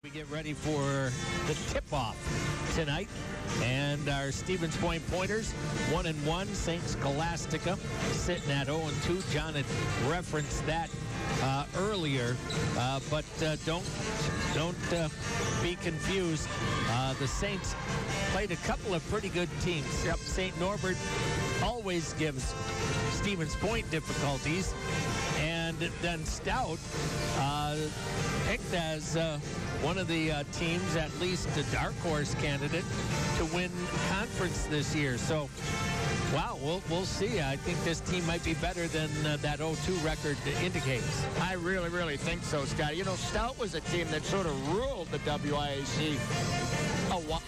We get ready for the tip-off tonight, and our Stevens Point Pointers 1-1. St. Scholastica sitting at 0-2. John had referenced that earlier, but don't be confused. The Saints played a couple of pretty good teams. Yep. St. Norbert always gives Stevens Point difficulties, and then Stout picked as one of the teams, at least a dark horse candidate, to win conference this year. So, wow, we'll see. I think this team might be better than that 0-2 record indicates. I really think so, Scott. You know, Stout was a team that sort of ruled the WIAC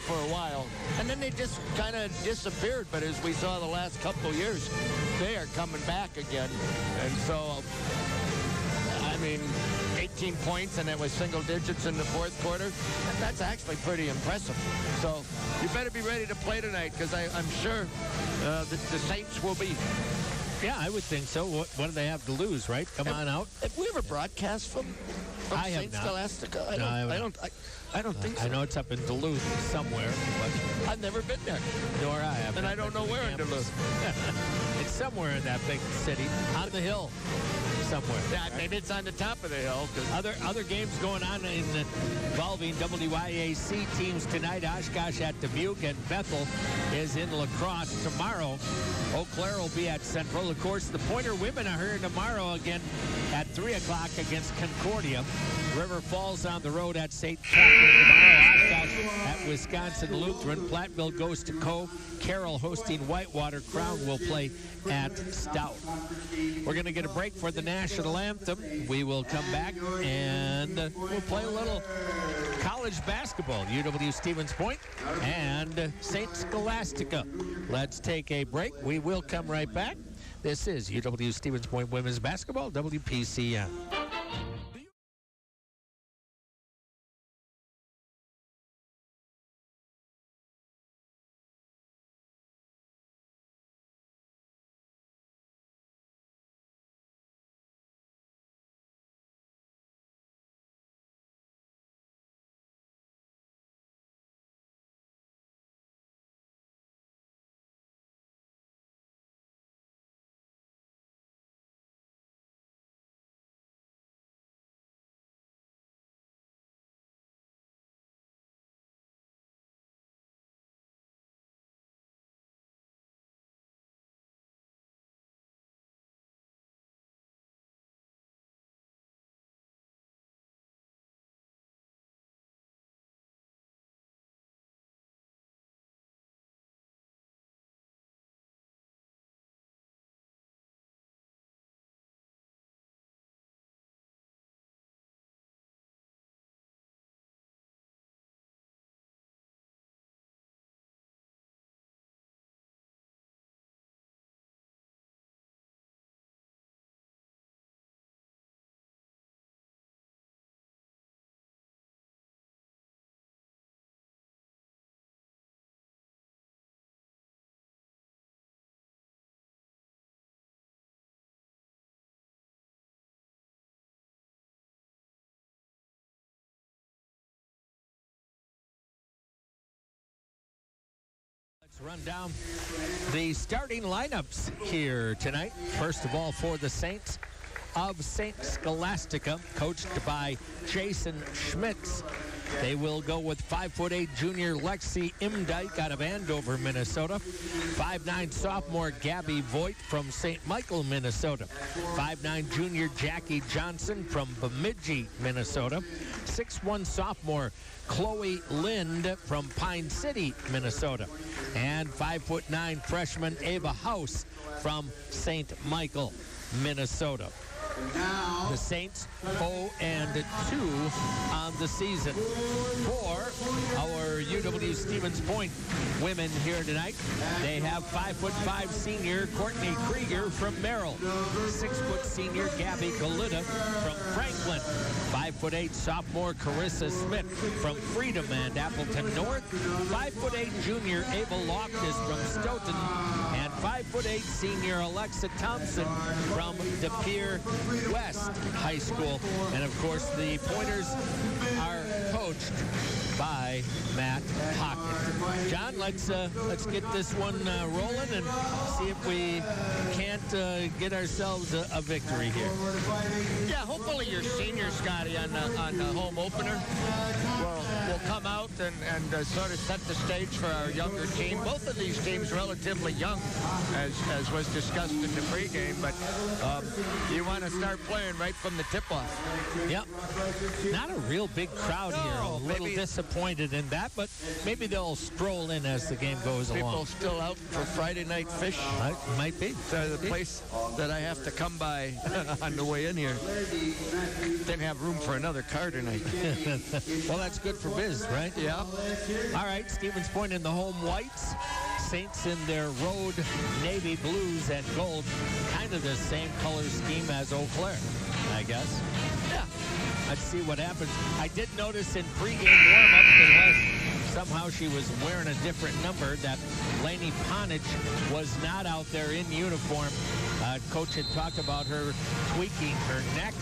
for a while, and then they just kind of disappeared. But as we saw the last couple of years, they are coming back again. And so, I mean, 18 points, and it was single digits in the fourth quarter. That's actually pretty impressive. So you better be ready to play tonight, because I'm sure the Saints will be. Yeah, I would think so. What do they have to lose, right? Come on out. Have we ever broadcast from St. Scholastica? I don't think so. I know it's up in Duluth somewhere, but I've never been there. Nor I have. And I don't know where in Duluth. It's somewhere in that big city, on the hill somewhere. Yeah, maybe it's on the top of the hill. Other games going on involving WIAC teams tonight. Oshkosh at Dubuque, and Bethel is in lacrosse tomorrow. Eau Claire will be at Central. Of course, the Pointer women are here tomorrow again at 3 o'clock against Concordia. River Falls on the road at St. Catherine tomorrow. Oshkosh at Wisconsin Lutheran. Platteville goes to Cove. Carroll hosting Whitewater. Crown will play at Stout. We're going to get a break for the national anthem. We will come back and we'll play a little college basketball. UW Stevens Point and St. Scholastica. Let's take a break. We will come right back. This is UW Stevens Point Women's Basketball, WPCN. Let's run down the starting lineups here tonight. First of all, for the Saints of St. Scholastica, coached by Jason Schmitz. They will go with 5'8" junior Lexi Imdyke out of Andover, Minnesota. 5'9" sophomore Gabby Voigt from St. Michael, Minnesota. 5'9" junior Jackie Johnson from Bemidji, Minnesota. 6'1" sophomore Chloe Lind from Pine City, Minnesota. And 5'9" freshman Ava House from St. Michael, Minnesota. The Saints 0-2 on the season. For our UW Stevens Point women here tonight, they have 5'5" senior Courtney Krieger from Merrill, 6' senior Gabby Galita from Franklin, 5'8" sophomore Carissa Smith from Freedom and Appleton North, 5'8" junior Ava Loftus from Stoughton, and 5'8" senior Alexa Thompson from De Pere West High School. And of course, the Pointers are coached by Matt Hockett. John, let's get this one rolling and see if we can't get ourselves a victory here. Yeah, hopefully your senior, Scotty, on the home opener will come out and sort of set the stage for our younger team. Both of these teams relatively young, as was discussed in the pregame, but you want to start playing right from the tip-off. Yep. Not a real big crowd here. A little disappointed in that, but maybe they'll stroll in as the game goes along. People still out for Friday night fish? Might be. The place that I have to come by on the way in here didn't have room for another car tonight. Well, that's good for biz, right? Yeah. All right, Stevens Point in the home whites. Saints in their road navy blues and gold. Kind of the same color scheme as Eau Claire, I guess. Yeah. Let's see what happens. I did notice in pregame warm-up, unless somehow she was wearing a different number, that Lainey Ponich was not out there in uniform. Coach had talked about her tweaking her neck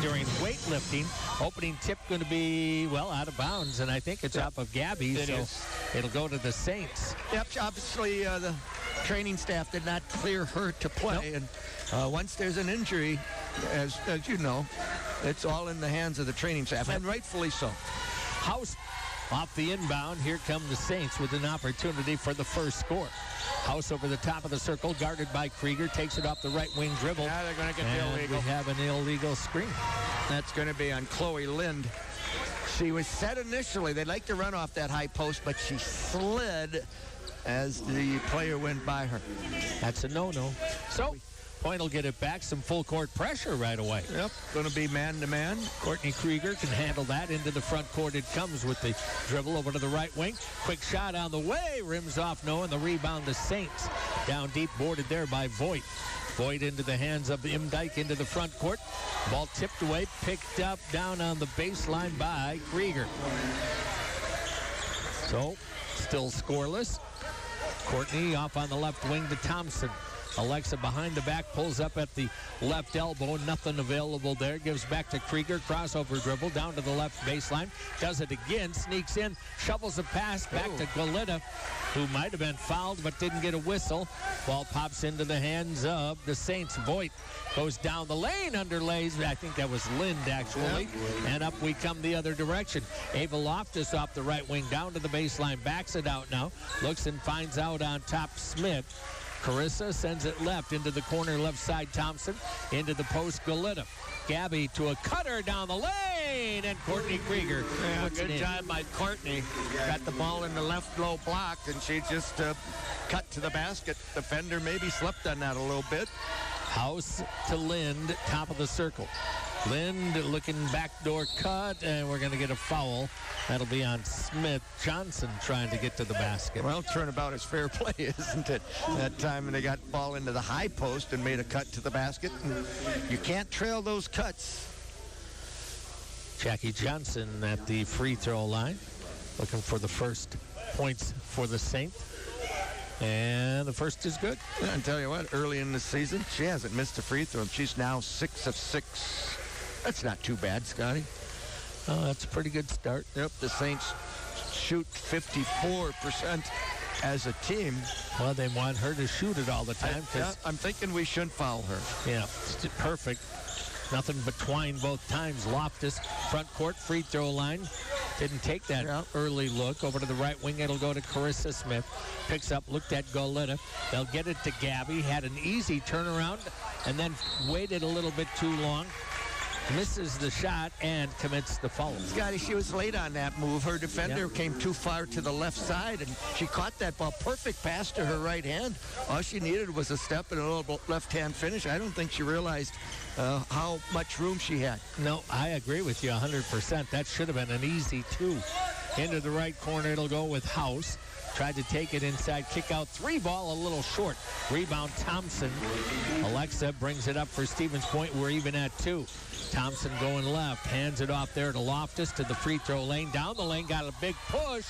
during weightlifting. Opening tip going to be, well, out of bounds, and I think it's off of Gabby, it'll go to the Saints. Yep, obviously the training staff did not clear her to play, and once there's an injury, as you know, it's all in the hands of the training staff, and rightfully so. House off the inbound. Here come the Saints with an opportunity for the first score. House over the top of the circle, guarded by Krieger, takes it off the right wing dribble. Now they're going to get the illegal. We have an illegal screen. That's going to be on Chloe Lind. She was set initially. They'd like to run off that high post, but she slid as the player went by her. That's a no-no. So Point will get it back. Some full court pressure right away. Yep, going to be man-to-man. Courtney Krieger can handle that. Into the front court it comes with the dribble over to the right wing. Quick shot on the way. Rims off no, and the rebound to Saints. Down deep, boarded there by Voigt. Voigt into the hands of Imdyke into the front court. Ball tipped away, picked up down on the baseline by Krieger. So, still scoreless. Courtney off on the left wing to Thompson. Alexa behind the back, pulls up at the left elbow. Nothing available there. Gives back to Krieger. Crossover dribble down to the left baseline. Does it again. Sneaks in. Shovels a pass back to Goleta, who might have been fouled but didn't get a whistle. Ball pops into the hands of the Saints. Voigt goes down the lane, underlays. I think that was Lind, actually. And up we come the other direction. Ava Loftus off the right wing down to the baseline. Backs it out now. Looks and finds out on top Smith. Carissa sends it left into the corner, left side Thompson. Into the post, Goleta. Gabby to a cutter down the lane, and Courtney Krieger. Yeah, good job by Courtney. Got the ball in the left low block, and she just cut to the basket. Defender maybe slept on that a little bit. House to Lind, top of the circle. Lind looking backdoor cut, and we're going to get a foul. That'll be on Smith. Johnson trying to get to the basket. Well, turnabout is fair play, isn't it? That time they got the ball into the high post and made a cut to the basket. And you can't trail those cuts. Jackie Johnson at the free throw line, looking for the first points for the Saints. And the first is good. Yeah, I tell you what, early in the season, she hasn't missed a free throw. She's now 6 of 6. That's not too bad, Scotty. Oh, that's a pretty good start. Yep, the Saints shoot 54% as a team. Well, they want her to shoot it all the time. Yeah, I'm thinking we shouldn't foul her. Yeah, it's perfect. Nothing but twine both times. Loftus, front court, free throw line. Didn't take that early look. Over to the right wing, it'll go to Carissa Smith. Picks up, looked at Goleta. They'll get it to Gabby. Had an easy turnaround and then waited a little bit too long. Misses the shot and commits the foul. Scotty, she was late on that move. Her defender came too far to the left side, and she caught that ball. Perfect pass to her right hand. All she needed was a step and a little left-hand finish. I don't think she realized how much room she had. No, I agree with you 100%. That should have been an easy 2. Into the right corner, it'll go with House. Tried to take it inside, kick out 3 ball, a little short. Rebound Thompson. Alexa brings it up for Stevens Point. We're even at 2. Thompson going left, hands it off there to Loftus to the free throw lane. Down the lane, got a big push.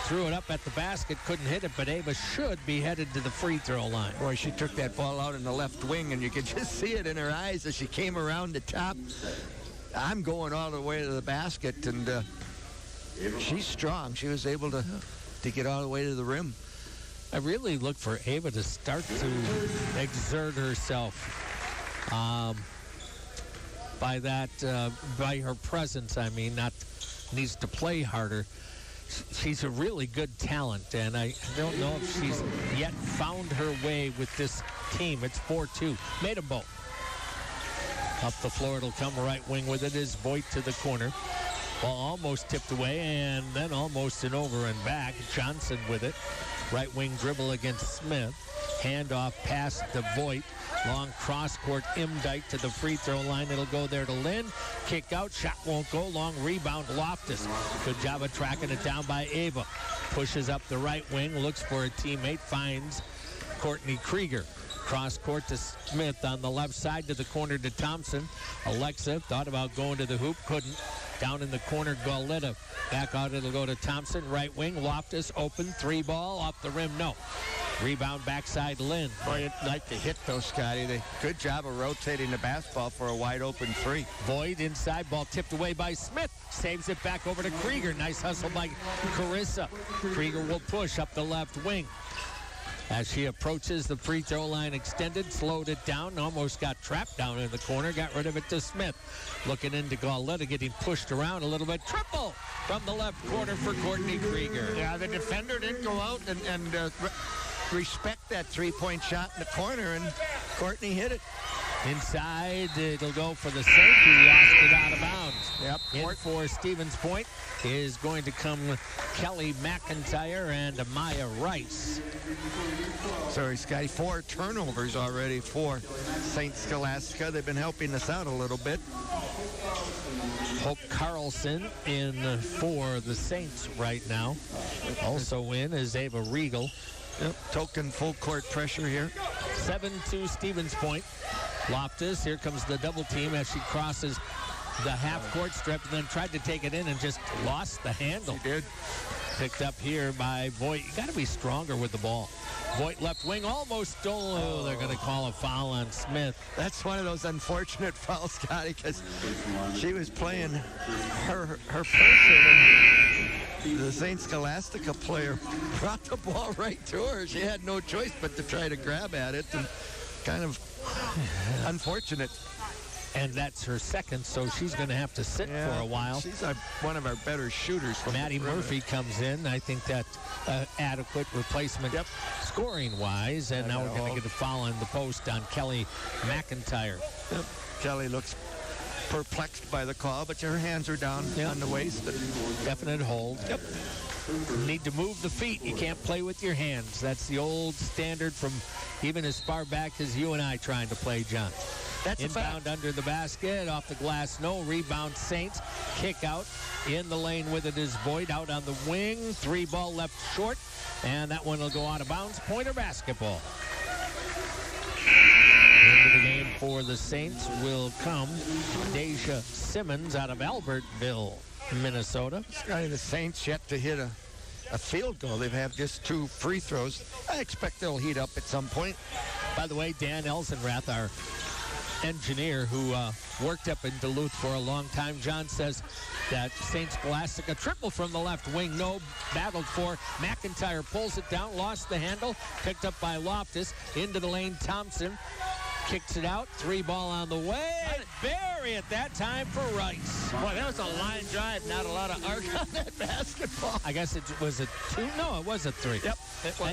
Threw it up at the basket, couldn't hit it, but Ava should be headed to the free throw line. Boy, she took that ball out in the left wing, and you could just see it in her eyes as she came around the top. I'm going all the way to the basket, and she's strong. She was able to get all the way to the rim. I really look for Ava to start to exert herself by her presence. I mean, not needs to play harder. She's a really good talent, and I don't know if she's yet found her way with this team. It's 4-2. Made them both. Up the floor, it'll come right wing with it is Voigt to the corner. Ball almost tipped away, and then almost an over and back. Johnson with it. Right wing dribble against Smith. Handoff pass to Voigt. Long cross court, Imdike to the free throw line. It'll go there to Lynn. Kick out, shot won't go. Long rebound, Loftus. Good job of tracking it down by Ava. Pushes up the right wing, looks for a teammate, finds Courtney Krieger. Cross court to Smith on the left side to the corner to Thompson. Alexa thought about going to the hoop, couldn't. Down in the corner, Gauletta. Back out, it'll go to Thompson. Right wing, Loftus open, 3-ball, off the rim, no. Rebound backside, Lynn. Boy, you'd like to hit those, Scotty. Good job of rotating the basketball for a wide open three. Voigt inside, ball tipped away by Smith. Saves it back over to Krieger. Nice hustle by Carissa. Krieger will push up the left wing. As she approaches the free throw line extended, slowed it down, almost got trapped down in the corner, got rid of it to Smith. Looking into Gauletta, getting pushed around a little bit. Triple from the left corner for Courtney Krieger. Yeah, the defender didn't go out and respect that three-point shot in the corner, and Courtney hit it. Inside, it'll go for the Saints, who lost it out of bounds. Yep. In for Stevens Point is going to come Kelly McIntyre and Maya Rice. Sorry, Scotty, 4 turnovers already for St. Scholastica. They've been helping us out a little bit. Hope Carlson in for the Saints right now. Also in is Ava Riegel. Yep, token full court pressure here. 7-2 Stevens Point. Loftus, here comes the double team as she crosses the half-court strip and then tried to take it in and just lost the handle. She did. Picked up here by Voigt. You got to be stronger with the ball. Voigt left wing almost stole. Oh, they're going to call a foul on Smith. That's one of those unfortunate fouls, Scotty, because she was playing her person, and the St. Scholastica player brought the ball right to her. She had no choice but to try to grab at it, and kind of unfortunate. And that's her second, so she's going to have to sit for a while. She's one of our better shooters. Maddie Murphy comes in. I think that adequate replacement scoring-wise. And now we're going to get a foul on the post on Kelly McIntyre. Yep. Kelly looks perplexed by the call, but her hands are down on the waist. Definite hold. Yep. Need to move the feet. You can't play with your hands. That's the old standard from even as far back as you and I trying to play, John. That's inbound under the basket, off the glass, no. Rebound Saints. Kick out in the lane with it is Voigt out on the wing. 3-ball left short, and that one will go out of bounds. Pointer basketball. Into the game for the Saints will come Deja Simmons out of Albertville, Minnesota. The Saints yet to hit a field goal. They've had just 2 free throws. I expect they'll heat up at some point. By the way, Dan Elsenrath, our engineer who worked up in Duluth for a long time, John says that St. Scholastica triple from the left wing, no, battled for. McIntyre pulls it down, lost the handle, picked up by Loftus, into the lane, Thompson kicks it out, 3-ball on the way. Bury at that time for Rice. Boy, that was a line drive, not a lot of arc on that basketball. I guess it was a 2. No, it was a 3. Yep.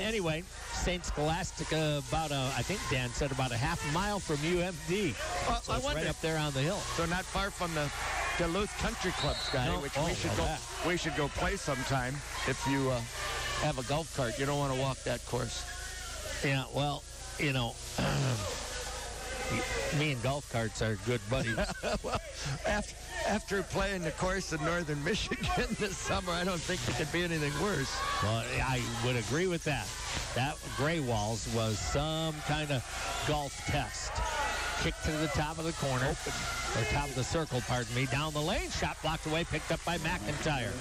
Anyway, St. Scholastica I think Dan said about a half mile from UMD. Well, so it's right up there on the hill. So not far from the Duluth Country Club, Scotty, which we should go play sometime if you have a golf cart. You don't want to walk that course. Yeah, well, you know, me and golf carts are good buddies. Well, after playing the course in northern Michigan this summer, I don't think it could be anything worse. Well, I would agree with that. That Gray Walls was some kind of golf test. Kick to the top of the corner, or top of the circle, pardon me. Down the lane, shot blocked away, picked up by McIntyre.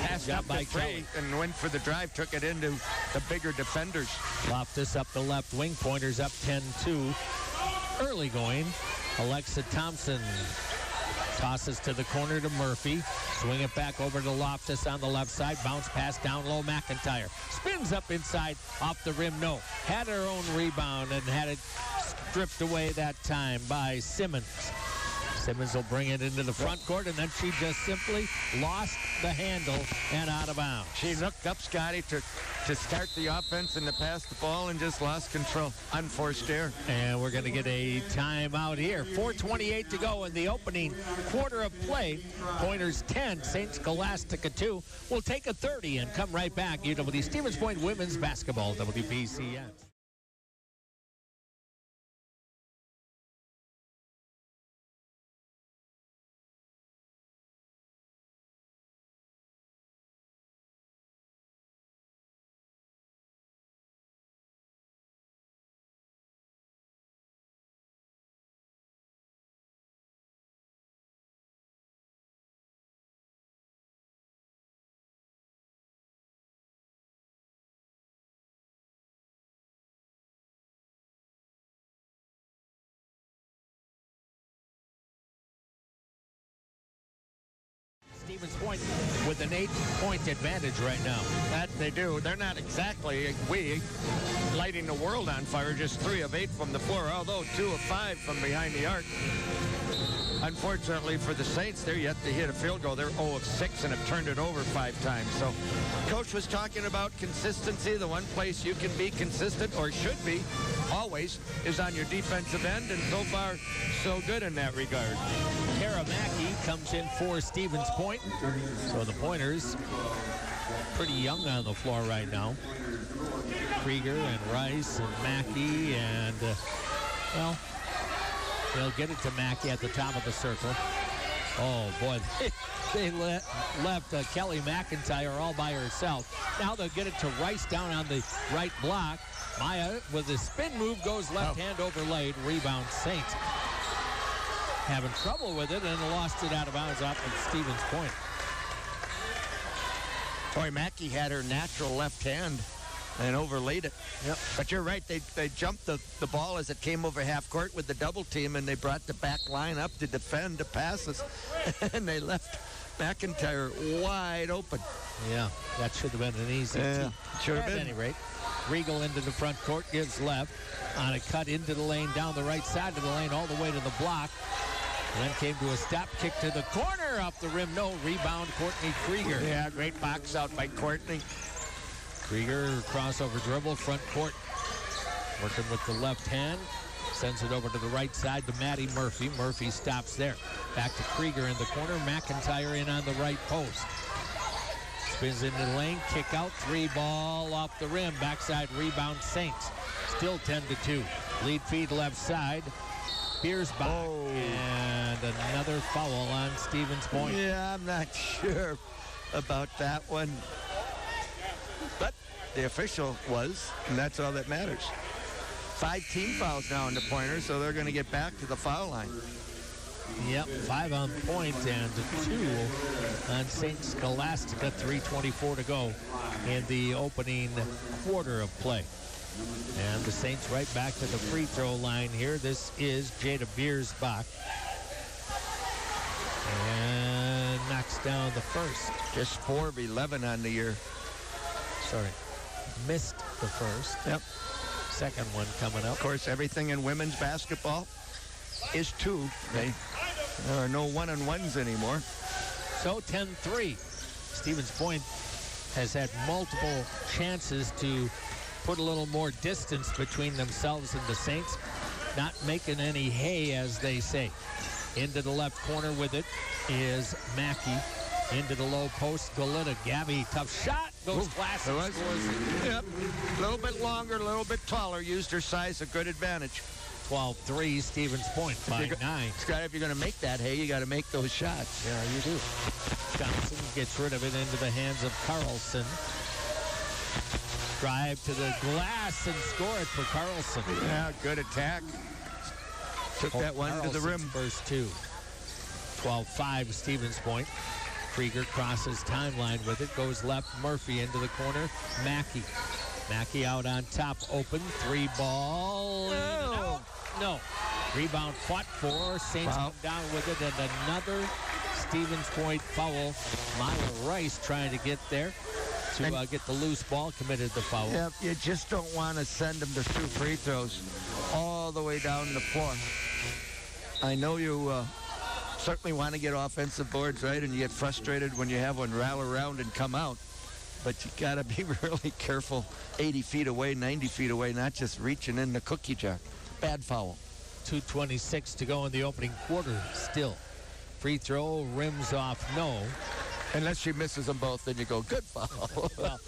Passed up by Kelly and went for the drive, took it into the bigger defenders. Loftus up the left wing, Pointers up 10-2. Early going, Alexa Thompson Tosses to the corner to Murphy. Swing it back over to Loftus on the left side. Bounce pass down low, McIntyre. Spins up inside, off the rim, no. Had her own rebound and had it stripped away that time by Simmons. Simmons will bring it into the front court, and then she just simply lost the handle and out of bounds. She looked up, Scotty, to start the offense and to pass the ball and just lost control. Unforced error. And we're going to get a timeout here. 4:28 to go in the opening quarter of play. Pointers 10, St. Scholastica 2. We'll take a 30 and come right back. UW Stevens Point women's basketball, WPCN. Stevens Point with an 8-point advantage right now. That they do. They're not exactly lighting the world on fire. Just 3 of 8 from the floor, although 2 of 5 from behind the arc. Unfortunately for the Saints, they're yet to hit a field goal. They're 0 of 6 and have turned it over 5 times. So Coach was talking about consistency. The one place you can be consistent, or should be always, is on your defensive end, and so far so good in that regard. Kara Mackey comes in for Stevens Point. So the Pointers pretty young on the floor right now. Krieger and Rice and Mackey, and well, they'll get it to Mackey at the top of the circle. Oh boy, they left Kelly McIntyre all by herself. Now they'll get it to Rice down on the right block. Maya with a spin move goes left hand overlaid. Rebound Saints. Having trouble with it and lost it out of bounds off of Stevens Point. Boy, Mackey had her natural left hand and overlaid it. Yep. But you're right, they jumped the ball as it came over half court with the double team, and they brought the back line up to defend the passes, and they left McIntyre wide open. Yeah, that should have been an easy tee. Should have been. At any rate, Regal into the front court, gives left on a cut into the lane, down the right side of the lane, all the way to the block. Then came to a stop kick to the corner, off the rim, no. Rebound, Courtney Krieger. Yeah, great box out by Courtney. Krieger, crossover dribble, front court. Working with the left hand. Sends it over to the right side to Maddie Murphy. Murphy stops there. Back to Krieger in the corner. McIntyre in on the right post. Spins into the lane. Kick out. 3 ball off the rim. Backside rebound Saints. Still 10-2. Lead feed left side. Biersbach. Oh. And another foul on Stevens Point. Yeah, I'm not sure about that one. But the official was, and that's all that matters. 5 team fouls now in the Pointers, so they're going to get back to the foul line. Yep, 5 on Point and 2 on St. Scholastica. 3:24 to go in the opening quarter of play. And the Saints right back to the free throw line here. This is Jada Biersbach. And knocks down the first. Just 4 of 11 on the year. Sorry, missed the first. Yep. Second one coming up. Of course, everything in women's basketball is 2. There are no 1-on-1s anymore. So 10-3. Stevens Point has had multiple chances to put a little more distance between themselves and the Saints. Not making any hay, as they say. Into the left corner with it is Mackey. Into the low post, Galita. Gabby, tough shot. Goes classic. Scores. Yep. A little bit longer, a little bit taller. Used her size, a good advantage. 12-3, Stevens Point by 9. Scott, if you're going to make that hay, you got to make those shots. Yeah, you do. Johnson gets rid of it into the hands of Carlson. Drive to the glass and score it for Carlson. Yeah, good attack. Took that one to the rim. First 2. 12-5, Stevens Point. Krieger crosses timeline with it. Goes left. Murphy into the corner. Mackey. Mackey out on top. Open. 3 ball. No. No. Rebound fought for. Saints come down with it, and another Stevens Point foul. Maya Rice trying to get there to get the loose ball, committed the foul. Yeah, you just don't want to send them to 2 free throws all the way down the floor. I know you certainly want to get offensive boards, right? And you get frustrated when you have one rattle around and come out. But you got to be really careful 80 feet away, 90 feet away, not just reaching in the cookie jar. Bad foul. 2:26 to go in the opening quarter still. Free throw, rims off, no. Unless she misses them both, then you go, good foul. Well,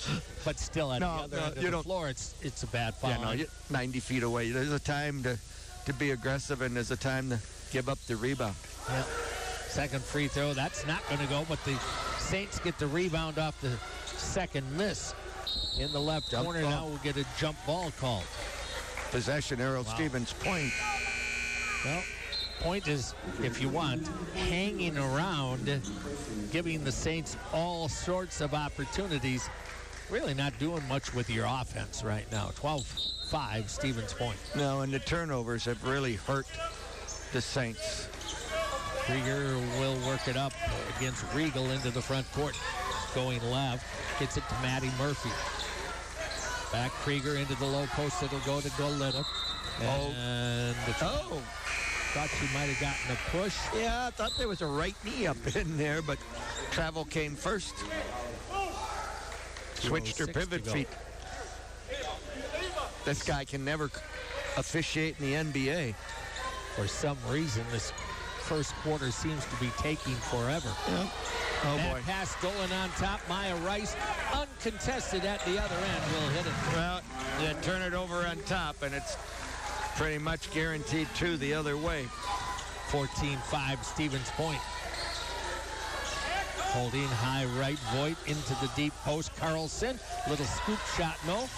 but still at the other end of the floor, it's a bad foul. Yeah, no, you're 90 feet away. There's a time to be aggressive, and there's a time to give up the rebound. Yeah. Second free throw, that's not going to go, but the Saints get the rebound off the second miss in the left corner. Now we'll get a jump ball called. Possession, Errol Stevens Point. Well, Point is, if you want, hanging around, giving the Saints all sorts of opportunities. Really not doing much with your offense right now. 12-5, Stevens Point. No, and the turnovers have really hurt the Saints. Krieger will work it up against Regal into the front court. Going left, gets it to Maddie Murphy. Back Krieger into the low post. It'll go to Goleta. And thought she might have gotten a push. Yeah, I thought there was a right knee up in there, but travel came first. Switched her pivot feet. This guy can never officiate in the NBA. For some reason, this first quarter seems to be taking forever. Yeah. Oh, that boy. pass stolen on top. Maya Rice, uncontested at the other end, will hit it. Well, you turn it over on top, and it's pretty much guaranteed to the other way. 14-5, Stevens Point. Holding high right, Voigt into the deep post. Carlson, little scoop shot, no.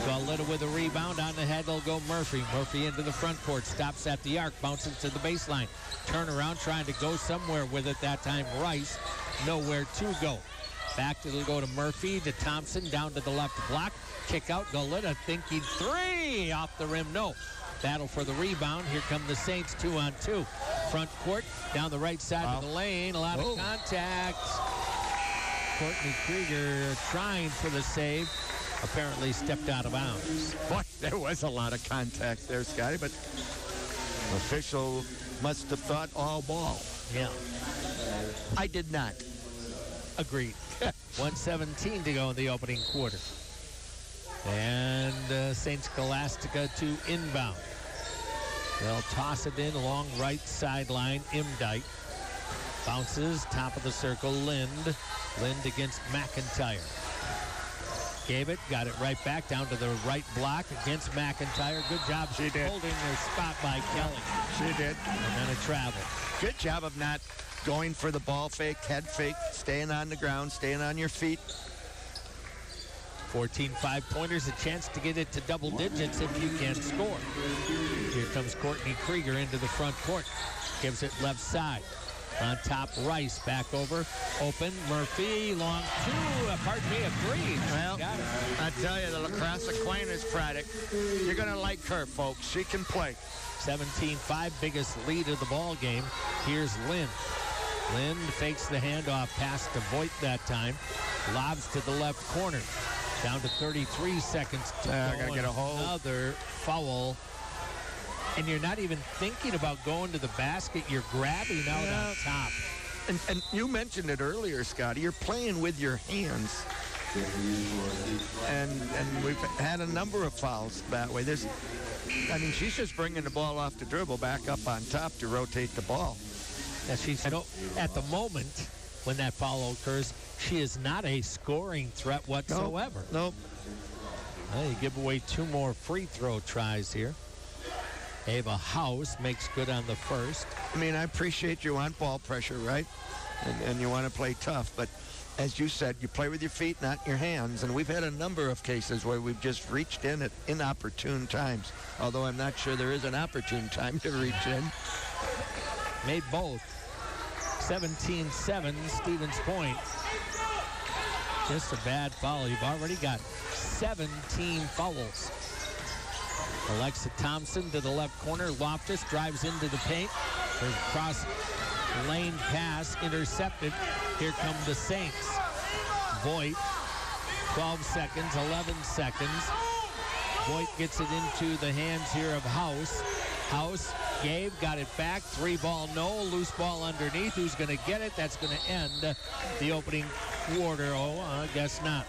Goleta with a rebound. On the head, they'll go Murphy. Murphy into the front court, stops at the arc, bounces to the baseline. Turnaround, trying to go somewhere with it that time. Rice, nowhere to go. Back, it'll go to Murphy, to Thompson, down to the left block. Kick out, Goleta thinking 3, off the rim, no. Battle for the rebound. Here come the Saints, 2-on-2. Front court, down the right side of the lane. A lot of contact. Courtney Krieger trying for the save. Apparently stepped out of bounds. Boy, there was a lot of contact there, Scotty, but official must have thought all ball. Yeah. I did not. Agreed. 1:17 to go in the opening quarter. And St. Scholastica to inbound. They'll toss it in along right sideline. Imdyke bounces, top of the circle, Lind. Lind against McIntyre. Gave it, got it right back down to the right block against McIntyre. Good job holding their spot by Kelly. She did. And then a travel. Good job of not going for the ball fake, head fake, staying on the ground, staying on your feet. 14 5-pointers, a chance to get it to double digits if you can score. Here comes Courtney Krieger into the front court. Gives it left side. On top, Rice back over. Open, Murphy, long 2. Pardon me, a 3. Well, I tell you, the Lacrosse Aquinas product, you're going to like her, folks. She can play. 17-5, biggest lead of the ball game. Here's Lind. Lind fakes the handoff pass to Voigt that time. Lobs to the left corner. Down to 33 seconds to go. Gotta get a hold. Another foul. And you're not even thinking about going to the basket. You're grabbing out on top. And you mentioned it earlier, Scotty. You're playing with your hands. And we've had a number of fouls that way. She's just bringing the ball off the dribble back up on top to rotate the ball. At the moment when that foul occurs, she is not a scoring threat whatsoever. Nope. Well, you give away 2 more free throw tries here. Ava House makes good on the first. I appreciate you want ball pressure, right? And you want to play tough. But as you said, you play with your feet, not your hands. And we've had a number of cases where we've just reached in at inopportune times. Although I'm not sure there is an opportune time to reach in. Made both. 17-7, Stevens Point. Just a bad foul. You've already got 17 fouls. Alexa Thompson to the left corner. Loftus drives into the paint. Her cross lane pass intercepted. Here come the Saints. Voigt, 12 seconds, 11 seconds. Voigt gets it into the hands here of House. House, Gabe got it back. 3-ball no, loose ball underneath. Who's going to get it? That's going to end the opening quarter. Oh, I guess not.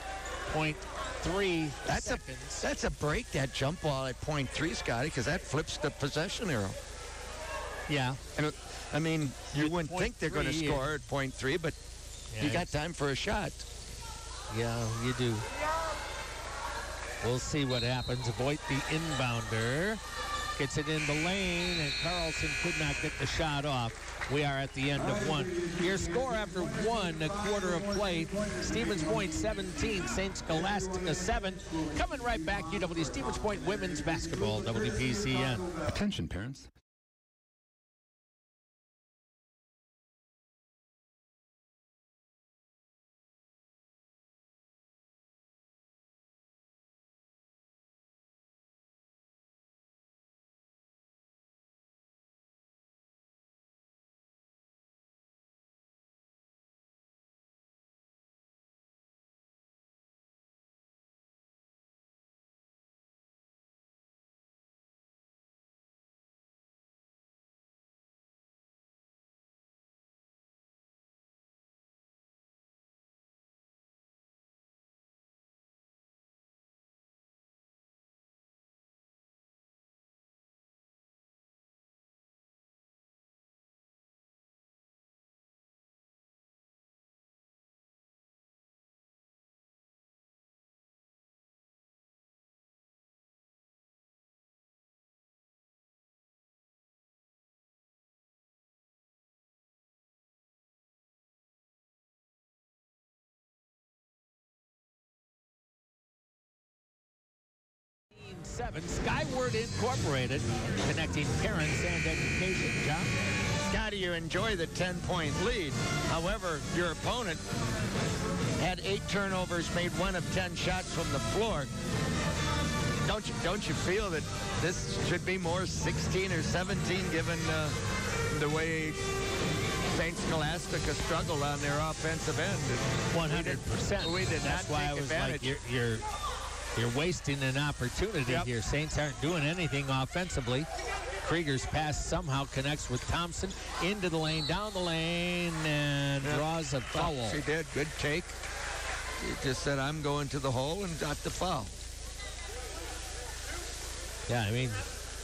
0.3 seconds. That's a break, that jump ball at 0.3, Scotty, because that flips the possession arrow. Yeah. And I mean, you wouldn't think they're going to score at 0.3, but you got time for a shot. Yeah, you do. We'll see what happens. Voigt, the inbounder, gets it in the lane, and Carlson could not get the shot off. We are at the end of one. Your score after a quarter of play. Stevens Point 17, St. Scholastica 7. Coming right back, UW Stevens Point women's basketball, WPCN. Attention, parents. Skyward Incorporated, connecting parents and education. John? Scotty, you enjoy the 10-point lead. However, your opponent had 8 turnovers, made 1 of 10 shots from the floor. Don't you feel that this should be more 16 or 17 given the way St. Scholastica struggled on their offensive end? 100%. We did That's not why take I was advantage. like, you're wasting an opportunity here. Saints aren't doing anything offensively. Krieger's pass somehow connects with Thompson into the lane, down the lane, and draws a foul. She did. Good take. He just said, I'm going to the hole, and got the foul. Yeah, I mean,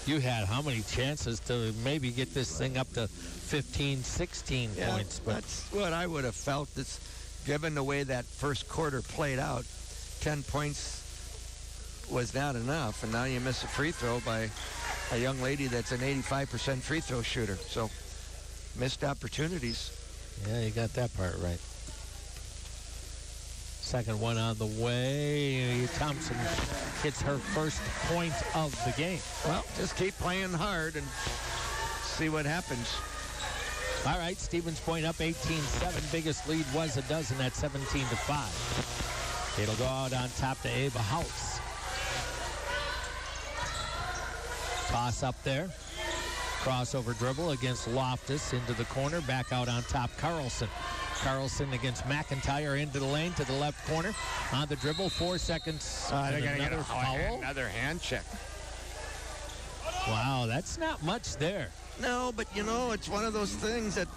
you had how many chances to maybe get this thing up to 15, 16 points? But that's what I would have felt. It's, given the way that first quarter played out, 10 points was not enough, and now you miss a free throw by a young lady that's an 85% free throw shooter. So missed opportunities. Yeah, you got that part right. Second one on the way. Thompson hits her first point of the game. Well, just keep playing hard and see what happens. All right, Stevens Point up 18-7. Biggest lead was a dozen at 17-5. It'll go out on top to Ava House. Toss up there. Crossover dribble against Loftus into the corner. Back out on top, Carlson. Carlson against McIntyre into the lane to the left corner. On the dribble, 4 seconds. They're going to get another foul. Another hand check. Wow, that's not much there. No, but you know, it's one of those things that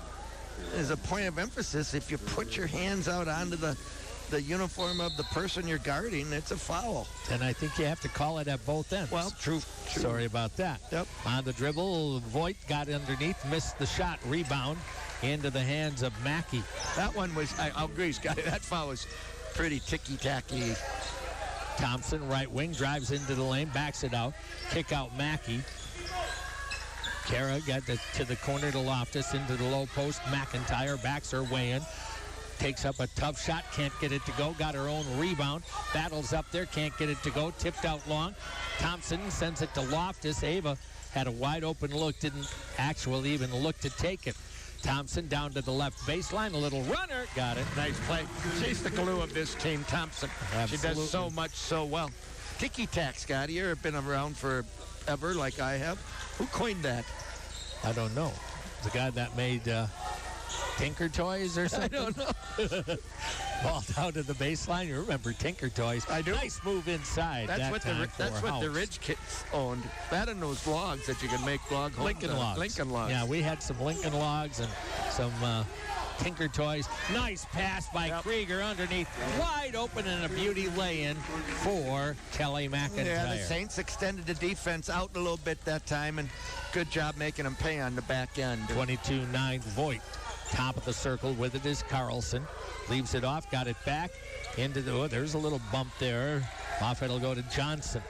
is a point of emphasis. If you put your hands out onto the uniform of the person you're guarding, it's a foul. And I think you have to call it at both ends. Well, true. Sorry about that. Yep. On the dribble, Voigt got underneath, missed the shot, rebound into the hands of Mackey. That one was, I'll agree, Scotty, that foul was pretty ticky-tacky. Thompson, right wing, drives into the lane, backs it out, kick out Mackey. Kara got to the corner to Loftus, into the low post. McIntyre backs her way in. Takes up a tough shot, can't get it to go. Got her own rebound. Battles up there, can't get it to go. Tipped out long. Thompson sends it to Loftus. Ava had a wide open look, didn't actually even look to take it. Thompson down to the left baseline. A little runner. Got it. Nice play. She's the glue of this team, Thompson. Absolutely. She does so much so well. Ticky-tack, Scotty. You've been around for ever like I have. Who coined that? I don't know. The guy that made Tinker Toys or something? I don't know. Ball down to the baseline. You remember Tinker Toys? I do. Nice move inside. That's what the Ridge kids owned. That and those logs that you can make log homes. Lincoln logs. Lincoln logs. Yeah, we had some Lincoln logs and some Tinker Toys. Nice pass by Krieger underneath. Wide open and a beauty lay-in for Kelly McIntyre. Yeah, the Saints extended the defense out a little bit that time, and good job making them pay on the back end. 22-9 Voigt. Top of the circle with it is Carlson. Leaves it off, got it back into the, there's a little bump there. Off it'll go to Johnson.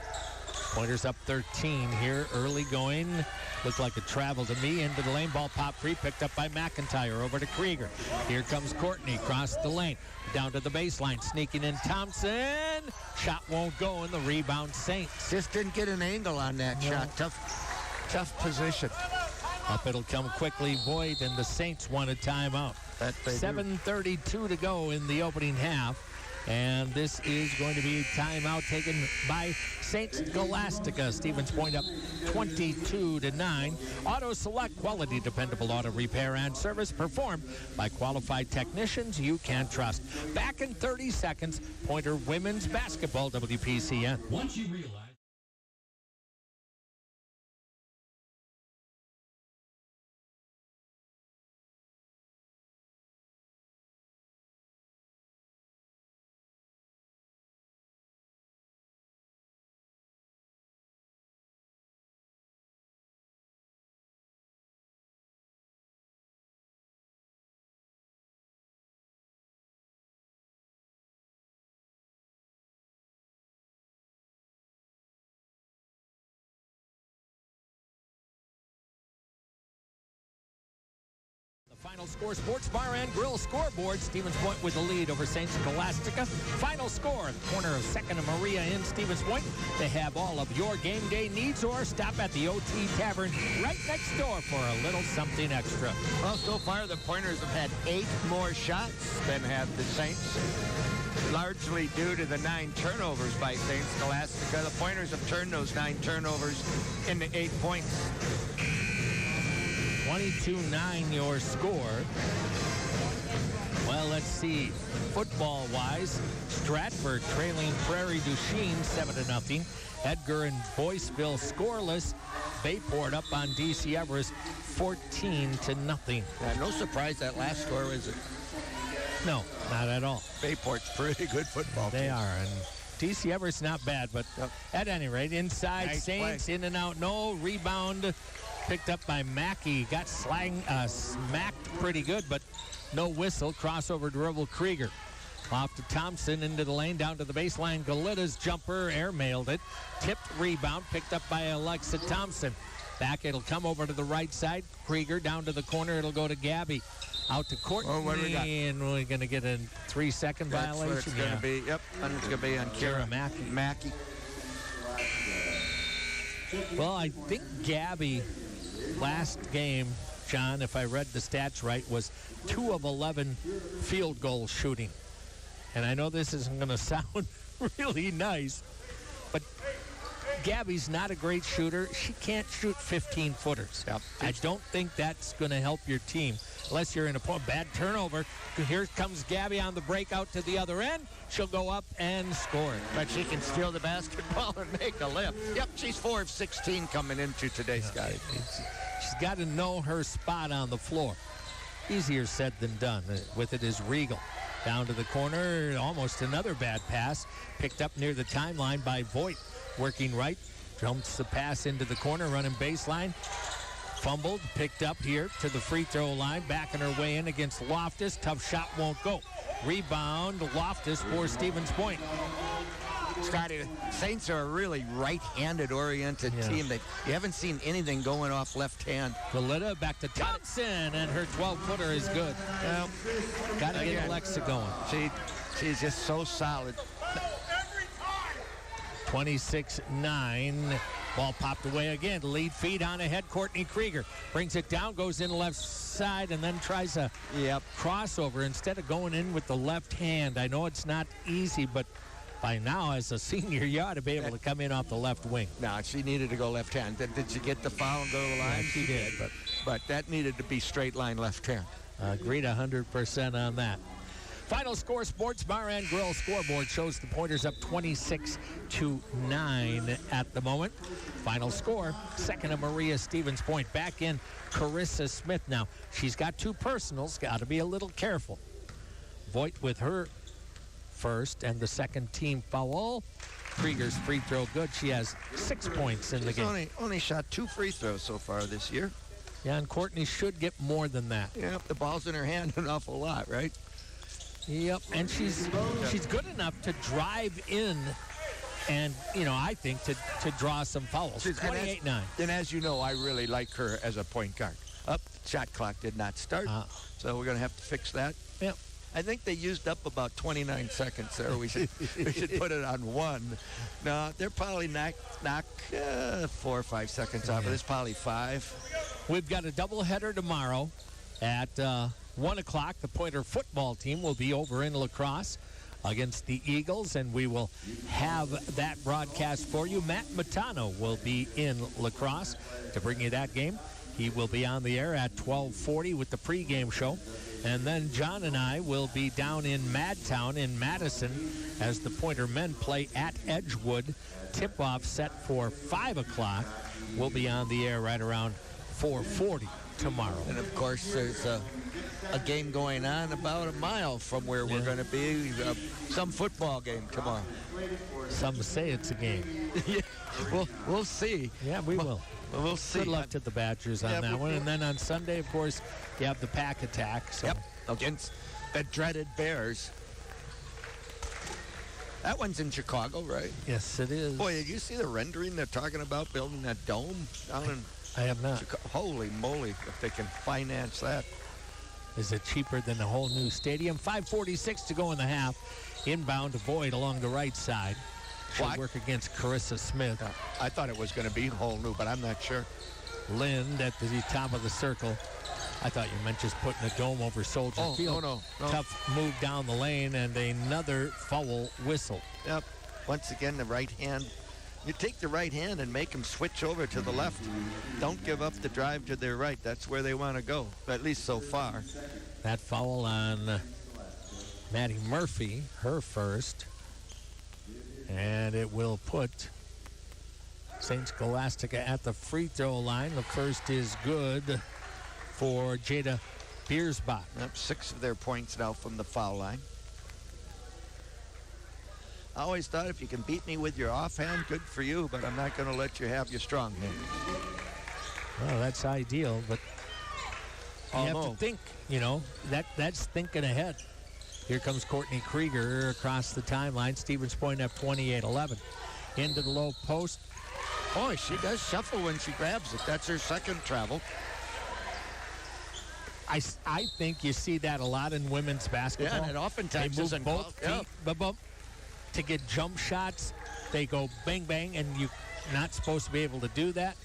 Pointers up 13 here, early going. Looked like a travel to me. Into the lane, ball pop free, picked up by McIntyre. Over to Krieger. Here comes Courtney, across the lane. Down to the baseline, sneaking in Thompson. Shot won't go, and the rebound Saints. Just didn't get an angle on that shot. Tough position. Up it'll come quickly, Voigt, and the Saints want a timeout. 7:32 to go in the opening half. And this is going to be a timeout taken by St. Scholastica. Stevens Point up 22-9. Auto Select, quality, dependable auto repair and service performed by qualified technicians you can trust. Back in 30 seconds, Pointer Women's Basketball, WPCN. Once you realize. Final score, Sports Bar and Grill scoreboard. Stevens Point with the lead over St. Scholastica. Final score, the corner of 2nd and Maria in Stevens Point. They have all of your game day needs, or stop at the OT Tavern right next door for a little something extra. Well, so far the Pointers have had 8 more shots than have the Saints, largely due to the 9 turnovers by St. Scholastica. The Pointers have turned those 9 turnovers into 8 points. 22-9 your score. Well, let's see. Football-wise, Stratford trailing Prairie du Chien 7-0. Edgar and Boyceville scoreless. Bayport up on DC Everest 14-0. Yeah, no surprise that last score, is it? No, not at all. Bayport's pretty good football They team. are, and DC Everest's not bad, but at any rate, inside Nice Saints, play. in and out, no rebound. Picked up by Mackey. Got smacked pretty good, but no whistle. Crossover dribble Krieger. Off to Thompson, into the lane, down to the baseline. Galita's jumper, air-mailed it. Tipped rebound, picked up by Alexa Thompson. Back, it'll come over to the right side. Krieger down to the corner. It'll go to Gabby. Out to Courtney, and we're going to get a 3-second violation. That's where it's going to be. Yep, and it's going to be on Kira Mackey. Well, I think Gabby last game, John, if I read the stats right, was 2 of 11 field goal shooting. And I know this isn't going to sound really nice, but Gabby's not a great shooter. She can't shoot 15-footers. Yep. I don't think that's going to help your team unless you're in a bad turnover. Here comes Gabby on the break out to the other end. She'll go up and score. But she can steal the basketball and make a lift. Yep, she's 4 of 16 coming into today, Scotty. She's got to know her spot on the floor. Easier said than done. With it is Regal. Down to the corner, almost another bad pass. Picked up near the timeline by Voigt. Working right, jumps the pass into the corner, running baseline. Fumbled, picked up here to the free throw line, backing her way in against Loftus. Tough shot won't go. Rebound, Loftus for Stevens Point. Scotty, the Saints are a really right-handed oriented team. You haven't seen anything going off left hand. Galita back to Thompson, and her 12-footer is good. Well, got to get Alexa going. She's just so solid. 26-9. Ball popped away again. Lead feed on ahead. Courtney Krieger brings it down, goes in left side, and then tries a crossover instead of going in with the left hand. I know it's not easy, but by now, as a senior, you ought to be able to come in off the left wing. No, she needed to go left hand. Did she get the foul and go to the line? Yeah, she did. But that needed to be straight line left hand. Agreed 100% on that. Final score, Sports Bar and Grill scoreboard shows the Pointers up 26-9 at the moment. Final score, second of Maria Stevens Point. Back in Carissa Smith now. She's got 2 personals, got to be a little careful. Voigt with her first and the second team foul. Krieger's free throw good. She has 6 points in the game. She's only shot 2 free throws so far this year. Yeah, and Courtney should get more than that. Yeah, the ball's in her hand an awful lot, right? Yep, and she's good enough to drive in and, I think to draw some fouls. 28-9. And as you know, I really like her as a point guard. Shot clock did not start, so we're going to have to fix that. Yep. I think they used up about 29 seconds there. We should put it on 1. No, they're probably knock 4 or 5 seconds off. It's probably 5. We've got a doubleheader tomorrow at 1 o'clock. The Pointer football team will be over in La Crosse against the Eagles, and we will have that broadcast for you. Matt Matano will be in La Crosse to bring you that game. He will be on the air at 12:40 with the pregame show. And then John and I will be down in Madtown in Madison as the Pointer men play at Edgewood. Tip-off set for 5 o'clock. We'll be on the air right around 4:40 tomorrow. And, of course, there's a game going on about a mile from where we're going to be. Some football game tomorrow. Some say it's a game. Yeah, we'll see. Yeah, we will. We'll see. Good luck to the Badgers on that one. And then on Sunday, of course, you have the Pack Attack. So. Yep, against the dreaded Bears. That one's in Chicago, right? Yes, it is. Boy, did you see the rendering they're talking about building that dome down in I have not. Chicago? Holy moly, if they can finance that. Is it cheaper than the whole new stadium? 5:46 to go in the half. Inbound to Voigt along the right side. Should work against Carissa Smith. I thought it was going to be whole new, but I'm not sure. Lind at the top of the circle. I thought you meant just putting a dome over Soldier Field. No. Tough move down the lane and another foul whistle. Yep. Once again, the right hand. You take the right hand and make them switch over to the left. Don't give up the drive to their right. That's where they want to go, at least so far. That foul on Maddie Murphy, her first. And it will put St. Scholastica at the free throw line. The first is good for Jada Biersbach. Yep, 6 of their points now from the foul line. I always thought if you can beat me with your offhand, good for you, but I'm not going to let you have your strong hand. Well, that's ideal, but you have to think, that's thinking ahead. Here comes Courtney Krieger across the timeline. Stevens Point up 28-11. Into the low post. Boy, she does shuffle when she grabs it. That's her second travel. I think you see that a lot in women's basketball. Yeah, and oftentimes they move isn't both feet to get jump shots. They go bang, bang, and you're not supposed to be able to do that.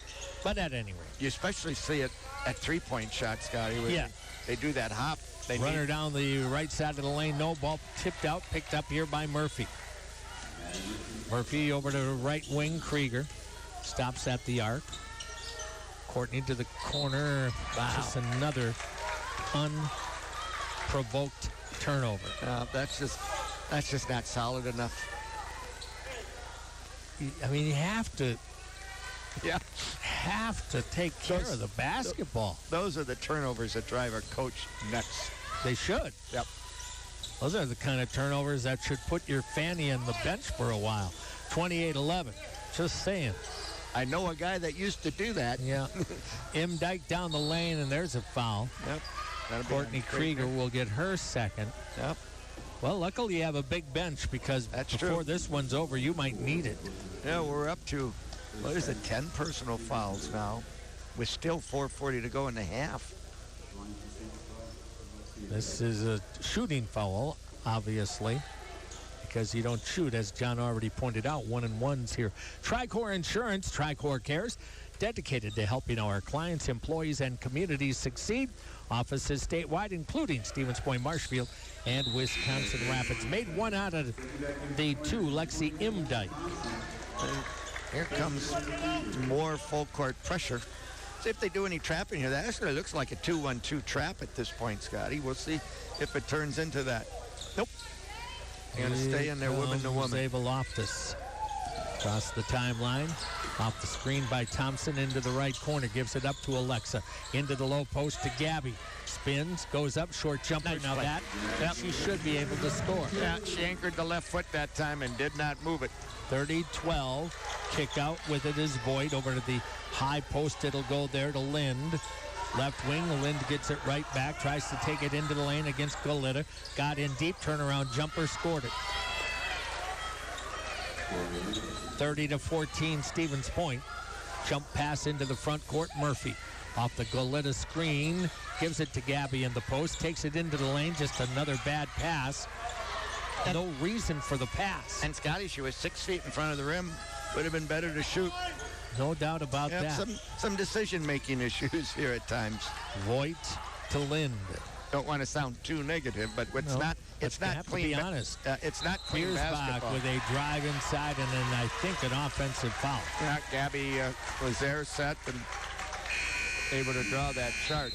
But at any rate. You especially see it at three-point shots, Scotty. They do that hop. They run her down the right side of the lane. No ball tipped out, picked up here by Murphy. Murphy over to the right wing. Krieger stops at the arc. Courtney to the corner. Wow. Just another unprovoked turnover. That's just not solid enough. I mean, you have to take care of the basketball. Those are the turnovers that drive our coach nuts. They should. Yep. Those are the kind of turnovers that should put your fanny on the bench for a while. 28-11. Just saying. I know a guy that used to do that. Yeah. M. Dyke down the lane, and there's a foul. Yep. Courtney Krieger will get her second. Yep. Well, luckily you have a big bench because before this one's over, you might need it. Yeah, we're up to, 10 personal fouls now with still 4:40 to go in the half. This is a shooting foul, obviously, because you don't shoot, as John already pointed out, 1-and-1s here. Tricor Insurance, Tricor Cares. dedicated to helping our clients, employees, and communities succeed. Offices statewide, including Stevens Point, Marshfield, and Wisconsin Rapids. Made one out of the two, Lexi Imdyke. Here comes more full court pressure. See if they do any trapping here. That actually looks like a 2-1-2 trap at this point, Scotty. We'll see if it turns into that. Nope. They're going to stay in there woman to woman. Zabel Loftus across the timeline. Off the screen by Thompson into the right corner. Gives it up to Alexa. Into the low post to Gabby. Spins, goes up, short jumper. Nice now play. that, she should be able to score. Yeah, she anchored the left foot that time and did not move it. 30-12. Kick out with it is Voigt. Over to the high post. It'll go there to Lind. Left wing. Lind gets it right back. Tries to take it into the lane against Goleta. Got in deep. Turnaround jumper. Scored it. 30-14. Stevens Point. Jump pass into the front court. Murphy off the Goleta screen. Gives it to Gabby in the post. Takes it into the lane. Just another bad pass. No reason for the pass. And Scotty, she was 6 feet in front of the rim. Would have been better to shoot. No doubt about that. Some decision-making issues here at times. Voigt to Lind. Don't want to sound too negative, but it's not clean. To be honest, it's not clean basketball. With a drive inside and then I think an offensive foul. Yeah, Gabby was there, set, and able to draw that chart.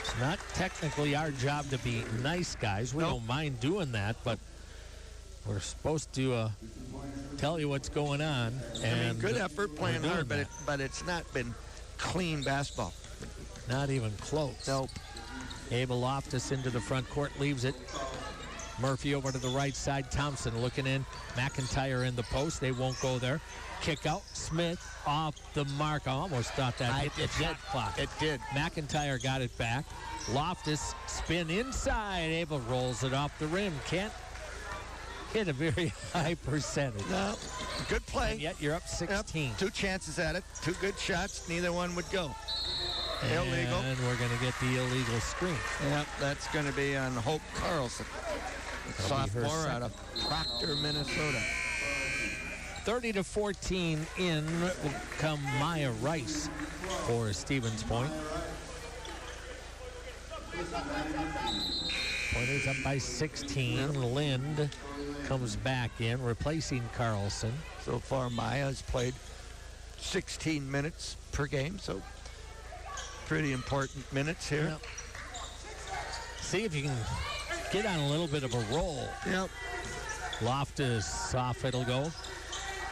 It's not technically our job to be nice guys. We don't mind doing that, but we're supposed to tell you what's going on. And good effort, playing hard, but it's not been clean basketball. Not even close. Nope. Abel Loftus into the front court, leaves it. Murphy over to the right side. Thompson looking in. McIntyre in the post. They won't go there. Kick out. Smith off the mark. I almost thought that hit the shot clock. It did. McIntyre got it back. Loftus spin inside. Abel rolls it off the rim. Can't hit a very high percentage. No. Good play. And yet you're up 16. Yep. 2 chances at it. 2 good shots. Neither one would go. Illegal. And we're going to get the illegal screen. Yep, that's going to be on Hope Carlson. Sophomore out of Proctor, Minnesota. 30-14 in will come Maya Rice for Stevens Point. Pointers up by 16. Yep. Lind comes back in, replacing Carlson. So far, Maya has played 16 minutes per game, so pretty important minutes here. Yep. See if you can get on a little bit of a roll. Yep. Loftus off, it'll go.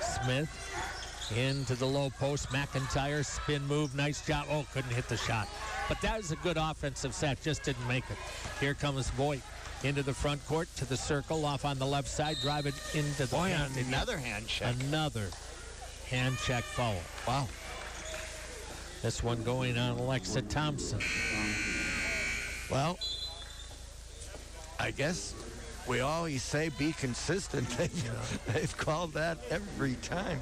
Smith into the low post. McIntyre spin move. Nice job. Oh, couldn't hit the shot. But that is a good offensive set. Just didn't make it. Here comes Voigt into the front court to the circle. Off on the left side. Drive it into the paint. Another hand check. Another hand check foul. Wow. This one going on Alexa Thompson. Well, I guess we always say be consistent. They've called that every time.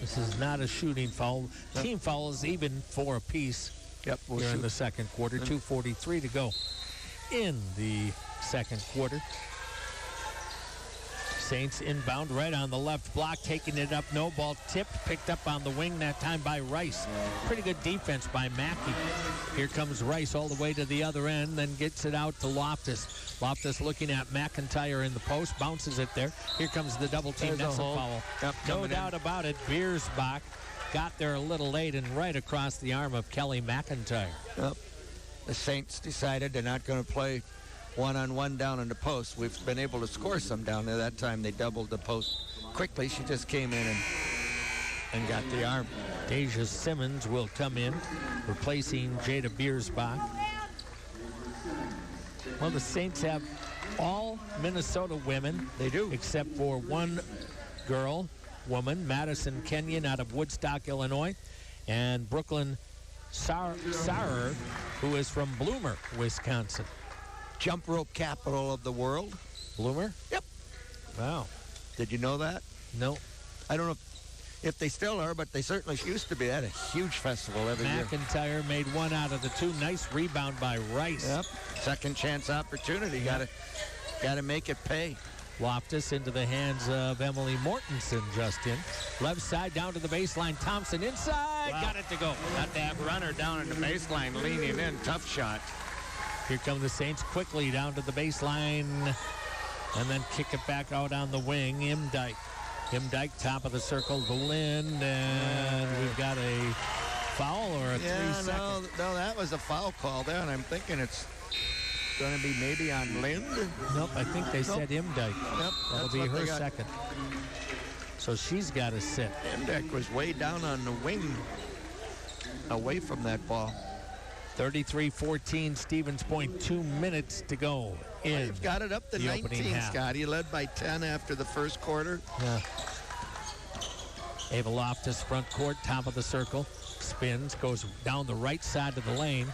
This is not a shooting foul. Nope. Team fouls even for a piece. Yep. Here in the second quarter. 2:43 to go in the second quarter. Saints inbound right on the left block, taking it up. No ball tipped, picked up on the wing that time by Rice. Pretty good defense by Mackey. Here comes Rice all the way to the other end, then gets it out to Loftus. Loftus looking at McIntyre in the post, bounces it there. Here comes the double team. That's a foul. Yep, no doubt about it. Biersbach got there a little late and right across the arm of Kelly McIntyre. Yep. The Saints decided they're not going to play one-on-one down in the post. We've been able to score some down there. That time they doubled the post quickly. She just came in and got the arm. Deja Simmons will come in, replacing Jada Biersbach. Well, the Saints have all Minnesota women. They do. Except for one woman, Madison Kenyon out of Woodstock, Illinois, and Brooklyn Sarer, who is from Bloomer, Wisconsin. Jump rope capital of the world. Bloomer? Yep. Wow. Did you know that? No. I don't know if they still are, but they certainly used to be. They had a huge festival every year. McIntyre made one out of the two. Nice rebound by Rice. Yep. Second chance opportunity. Got to make it pay. Loftus into the hands of Emily Mortensen just in. Left side down to the baseline. Thompson inside. Wow. Got it to go. Got that runner down in the baseline, leaning in. Tough shot. Here come the Saints quickly down to the baseline. And then kick it back out on the wing. Imdyke. Imdyke, top of the circle to Lind. And we've got a foul or a 3-second. No, that was a foul call there, and I'm thinking it's going to be maybe on Lind. Nope, I think they said Imdyke. Yep, that'll be her second. So she's got to sit. Imdyke was way down on the wing, away from that ball. 33-14, Stevens Point, 2 minutes to go in. You've got it up to 19, Scott. He led by 10 after the first quarter. Yeah. Ava Loftus, front court, top of the circle. Spins, goes down the right side of the lane.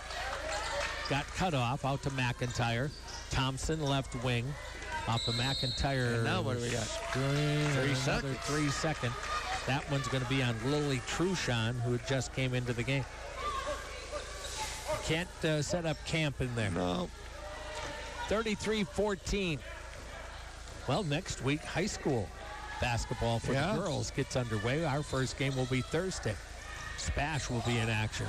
Got cut off, out to McIntyre. Thompson, left wing. Off of McIntyre. And now what do we got? 3 seconds. 3 seconds. That one's going to be on Lily Truchon, who just came into the game. Can't set up camp in there. No. 33-14. Well, next week, high school basketball for the girls gets underway. Our first game will be Thursday. Spash will be in action.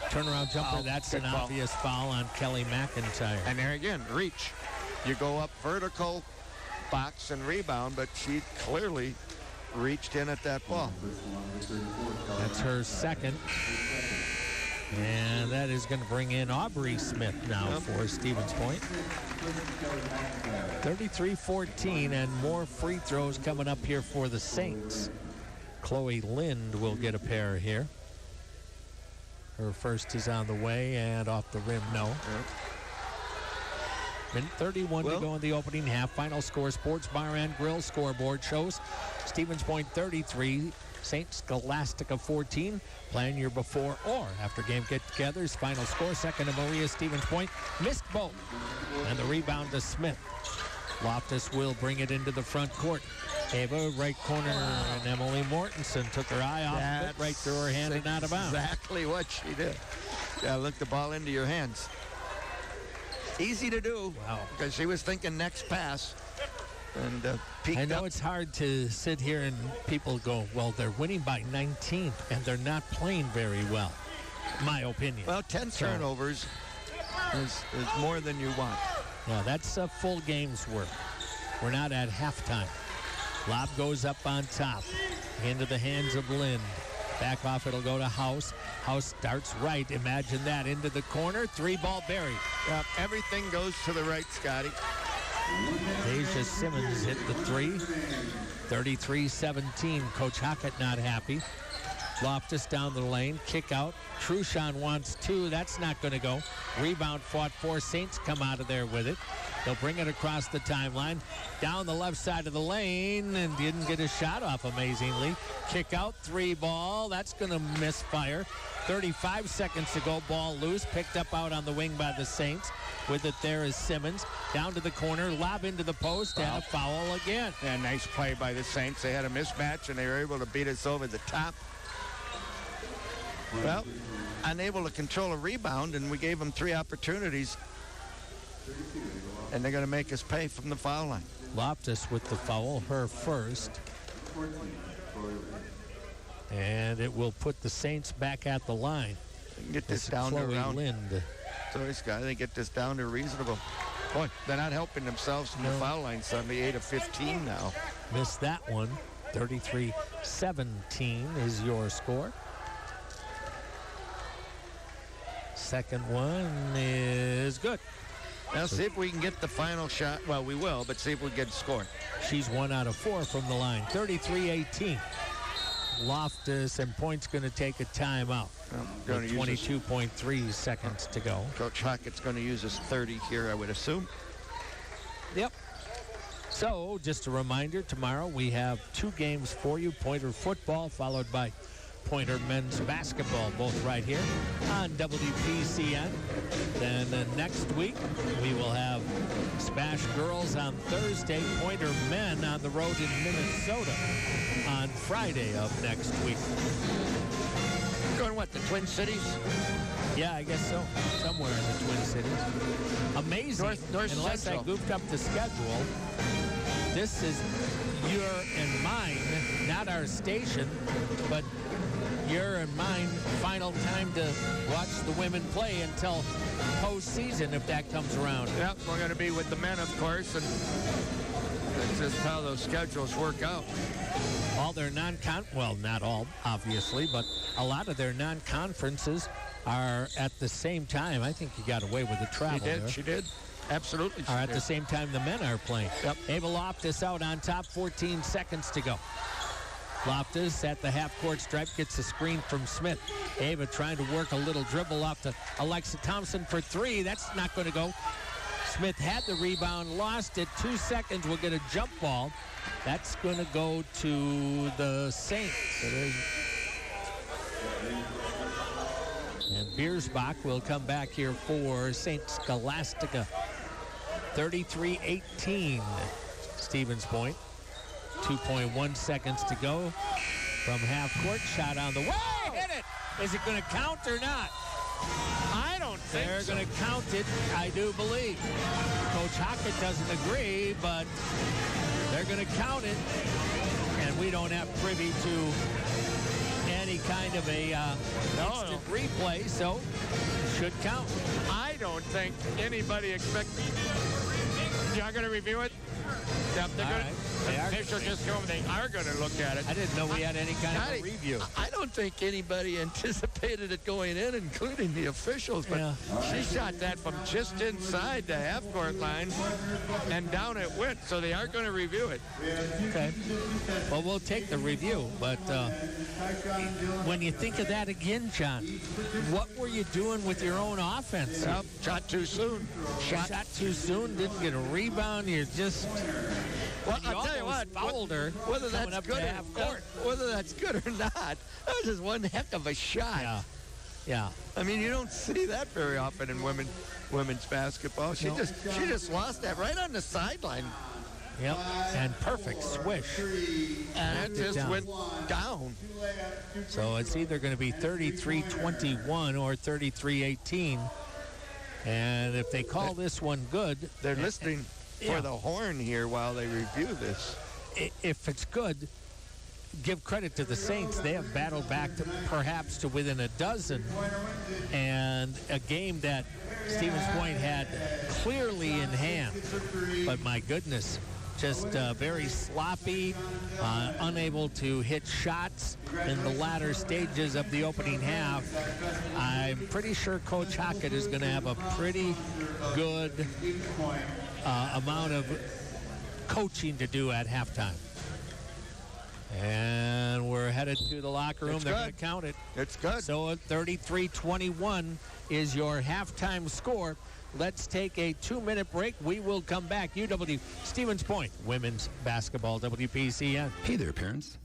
Turnaround jumper, that's an obvious foul on Kelly McIntyre. And there again, reach. You go up vertical, box and rebound, but she clearly reached in at that ball. That's her second. And that is going to bring in Aubrey Smith now for Stevens Point. 33-14, and more free throws coming up here for the Saints. Chloe Lind will get a pair here. Her first is on the way, and off the rim, no. Minute 31 to go in the opening half. Final score, Sports Bar and Grill scoreboard shows Stevens Point 33, St. Scholastica 14. Plan your before or after game get-togethers. Final score, second to Maria. Stevens Point missed both. And the rebound to Smith. Loftus will bring it into the front court. Ava, right corner, and Emily Mortensen took her eye off of it, right through her hand and out of bounds. Exactly what she did. Yeah, look the ball into your hands. Easy to do. Wow. Because she was thinking next pass. And peeked I know up. it's hard to sit here and people go, well, they're winning by 19, and they're not playing very well, my opinion. Well, 10 turnovers is more than you want. Yeah, that's a full game's worth. We're not at halftime. Lob goes up on top. Into the hands of Lind. Back off, it'll go to House. House starts right. Imagine that. Into the corner. 3-ball buried. Yep, everything goes to the right, Scotty. Deja Simmons hit the 3. 33-17. Coach Hockett not happy. Loftus down the lane. Kick out. Truchon wants 2. That's not going to go. Rebound fought for. Saints come out of there with it. They'll bring it across the timeline. Down the left side of the lane and didn't get a shot off, amazingly. Kick out, 3-ball. That's going to misfire. 35 seconds to go. Ball loose. Picked up out on the wing by the Saints. With it there is Simmons. Down to the corner. Lob into the post and a foul again. Yeah, nice play by the Saints. They had a mismatch and they were able to beat us over the top. Well, unable to control a rebound, and we gave them 3 opportunities. And they're going to make us pay from the foul line. Loftus with the foul, her first. And it will put the Saints back at the line. They can get this down to around. Lind. Sorry, Scott, they get this down to reasonable. Boy, they're not helping themselves from the foul line Sunday. 8 of 15 now. Missed that one. 33-17 is your score. Second one is good. Now see if we can get the final shot. Well, we will, but see if we get a score. She's 1 out of 4 from the line. 33-18. Loftus and Point's going to take a timeout. With 22.3 seconds to go. Coach Hockett's going to use his 30 here, I would assume. Yep. So, just a reminder, tomorrow we have 2 games for you. Pointer football, followed by Pointer men's basketball, both right here on WPCN. Then next week, we will have Spash girls on Thursday, Pointer men on the road in Minnesota on Friday of next week. Going what, the Twin Cities? Yeah, I guess so. Somewhere in the Twin Cities. Amazing. North Unless Central. I goofed up the schedule, this is your and mine, not our station, but your and mine final time to watch the women play until postseason, if that comes around. Yep, we're going to be with the men, of course, and that's just how those schedules work out. All their well, not all, obviously, but a lot of their non-conferences are at the same time. I think you got away with the travel there. She did. Absolutely. Are at the same time the men are playing. Yep. Ava Loftus out on top, 14 seconds to go. Loftus at the half-court stripe gets a screen from Smith. Ava trying to work a little dribble off to Alexa Thompson for three. That's not going to go. Smith had the rebound, lost it. 2 seconds, will get a jump ball. That's going to go to the Saints. And Biersbach will come back here for St. Scholastica. 33-18, Stevens Point. 2.1 seconds to go from half court. Shot on the way. Hit it. Is it going to count or not? I don't think They're so. going to count it, I do believe. Coach Hockett doesn't agree, but they're going to count it. And we don't have privy to any kind of a instant replay, so it should count. I don't think anybody expects. You're going to review it? Yep, they're All going right. to. Official just go over. They are going to look at it. I didn't know we had any kind of a review. I don't think anybody anticipated it going in, including the officials. But she shot that from just inside the half-court line, and down it went. So they are going to review it. Okay. Well, we'll take the review. But when you think of that again, John, what were you doing with your own offense? Yep, shot too soon. Shot too soon, didn't get a rebound. You're just... Well, I'll tell you what, fouled her whether that's up good to or half court. whether that's good or not, that was just one heck of a shot. Yeah. I mean, you don't see that very often in women's basketball. She just lost that right on the sideline. Yep, and perfect swish. And it just went down. So it's either going to be 33-21 or 33-18. And if they call this one good... They're listening for the horn here while they review this. If it's good, give credit to the Saints. They have battled back to perhaps to within a dozen. And a game that Stevens Point had clearly in hand. But my goodness, just very sloppy, unable to hit shots in the latter stages of the opening half. I'm pretty sure Coach Hockett is going to have a pretty good amount of coaching to do at halftime. And we're headed to the locker room. They're going to count it. It's good. So 33-21 is your halftime score. Let's take a 2-minute break. We will come back. UW Stevens Point women's basketball, WPCN. Hey there, parents.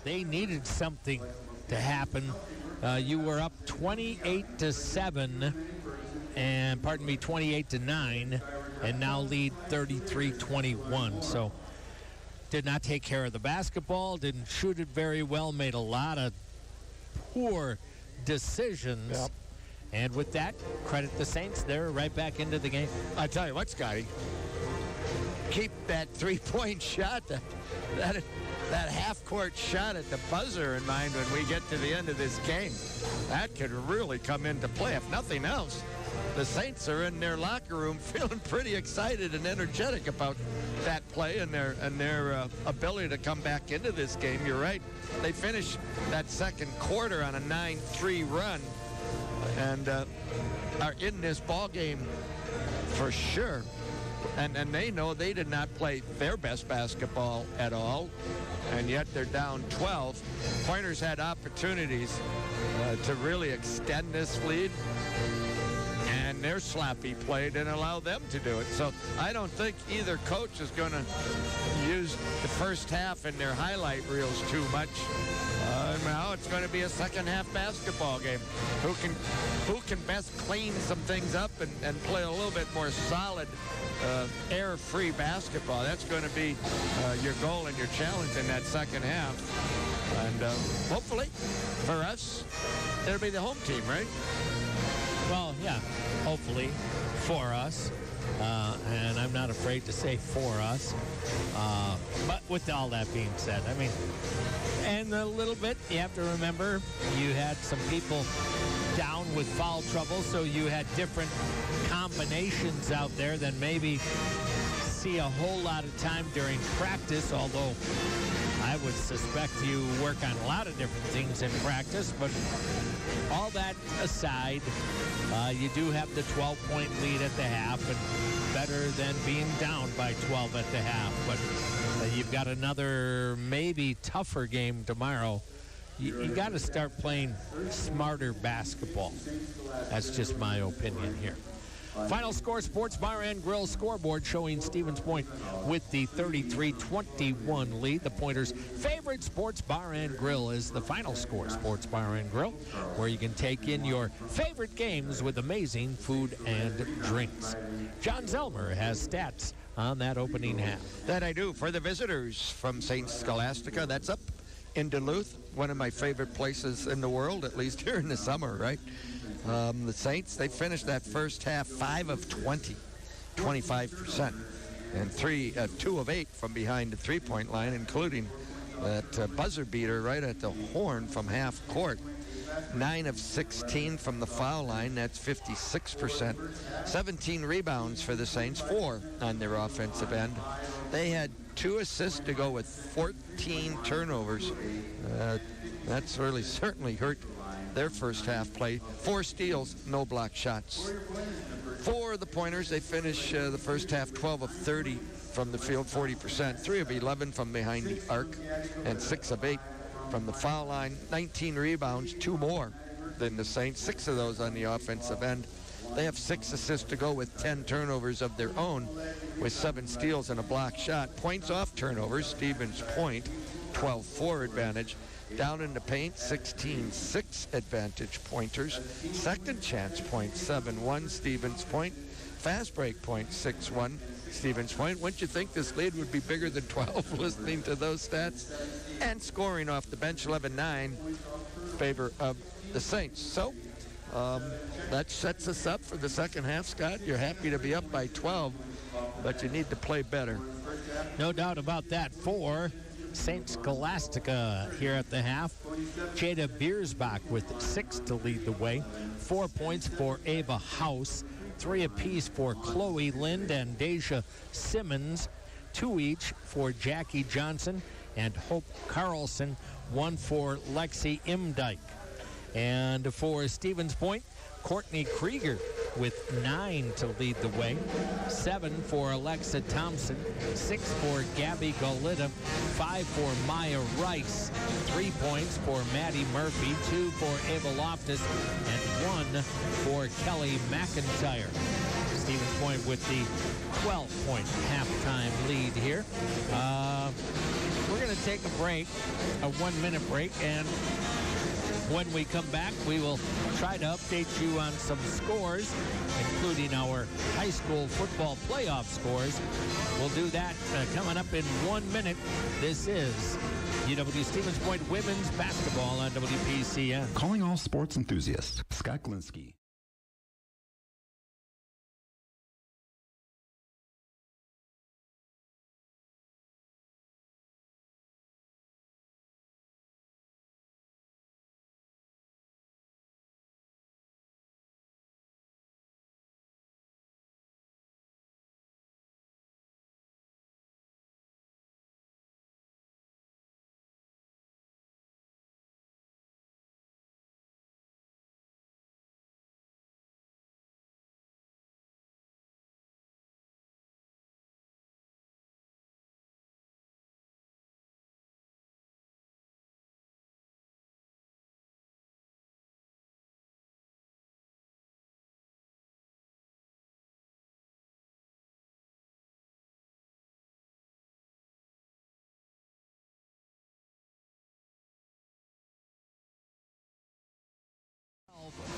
they needed something to happen. You were up 28-7, and 28-9, and now lead 33-21. So did not take care of the basketball, didn't shoot it very well, made a lot of poor decisions. Yep. And with that, credit the Saints. They're right back into the game. I tell you what, Scotty, keep that three-point shot, that half-court shot at the buzzer in mind when we get to the end of this game. That could really come into play. If nothing else, the Saints are in their locker room feeling pretty excited and energetic about that play and their ability to come back into this game. You're right. They finished that second quarter on a 9-3 run and are in this ball game for sure. And they know they did not play their best basketball at all, and yet they're down 12. Pointers had opportunities to really extend this lead, and their sloppy play didn't allow them to do it. So I don't think either coach is going to use the first half in their highlight reels too much. Now it's going to be a second half basketball game. Who can best clean some things up and play a little bit more solid air-free basketball? That's going to be your goal and your challenge in that second half. And hopefully for us, it'll be the home team, right? Well, yeah, hopefully for us. And I'm not afraid to say for us. But with all that being said, I mean, and a little bit, you have to remember, you had some people down with foul trouble, so you had different combinations out there than maybe see a whole lot of time during practice, although I would suspect you work on a lot of different things in practice. But all that aside, you do have the 12-point lead at the half, and better than being down by 12 at the half. But you've got another maybe tougher game tomorrow. You got to start playing smarter basketball. That's just my opinion here. Final score, Sports Bar and Grill scoreboard showing Stevens Point with the 33-21 lead. The Pointers' favorite Sports Bar and Grill is the Final Score, Sports Bar and Grill, where you can take in your favorite games with amazing food and drinks. John Zelmer has stats on that opening half. That I do. For the visitors from St. Scholastica, that's up in Duluth, one of my favorite places in the world, at least here in the summer, right? The Saints, they finished that first half 5 of 20, 25%, and 2 of 8 from behind the three-point line, including that buzzer beater right at the horn from half court. 9 of 16 from the foul line, that's 56%. 17 rebounds for the Saints, 4 on their offensive end. They had 2 assists to go with 14 turnovers. That's really certainly hurt their first half play. 4 steals, no block shots. For the Pointers, they finish the first half 12 of 30 from the field, 40%. 3 of 11 from behind the arc, and 6 of 8 from the foul line. 19 rebounds, 2 more than the Saints. 6 of those on the offensive end. They have 6 assists to go with 10 turnovers of their own, with 7 steals and a block shot. Points off turnovers, Stevens Point, 12-4 advantage. Down in the paint, 16-6 advantage Pointers. Second chance point, 7-1 Stevens Point. Fast break point, 6-1 Stevens Point. Wouldn't you think this lead would be bigger than 12 listening to those stats? And scoring off the bench, 11-9, favor of the Saints. So that sets us up for the second half, Scott. You're happy to be up by 12, but you need to play better. No doubt about that. For St. Scholastica here at the half, Jada Biersbach with 6 to lead the way. 4 points for Ava House. 3 apiece for Chloe Lind and Deja Simmons. 2 each for Jackie Johnson and Hope Carlson. 1 for Lexi Imdyke. And for Stevens Point, Courtney Krieger with 9 to lead the way. 7 for Alexa Thompson. 6 for Gabby Golita. 5 for Maya Rice. 3 points for Maddie Murphy. 2 for Ava Loftus. And 1 for Kelly McIntyre. Stevens Point with the 12-point halftime lead here. We're going to take a break, a 1-minute break, and when we come back, we will try to update you on some scores, including our high school football playoff scores. We'll do that coming up in 1 minute. This is UW Stevens Point Women's Basketball on WPCN. Calling all sports enthusiasts, Scott Glinski.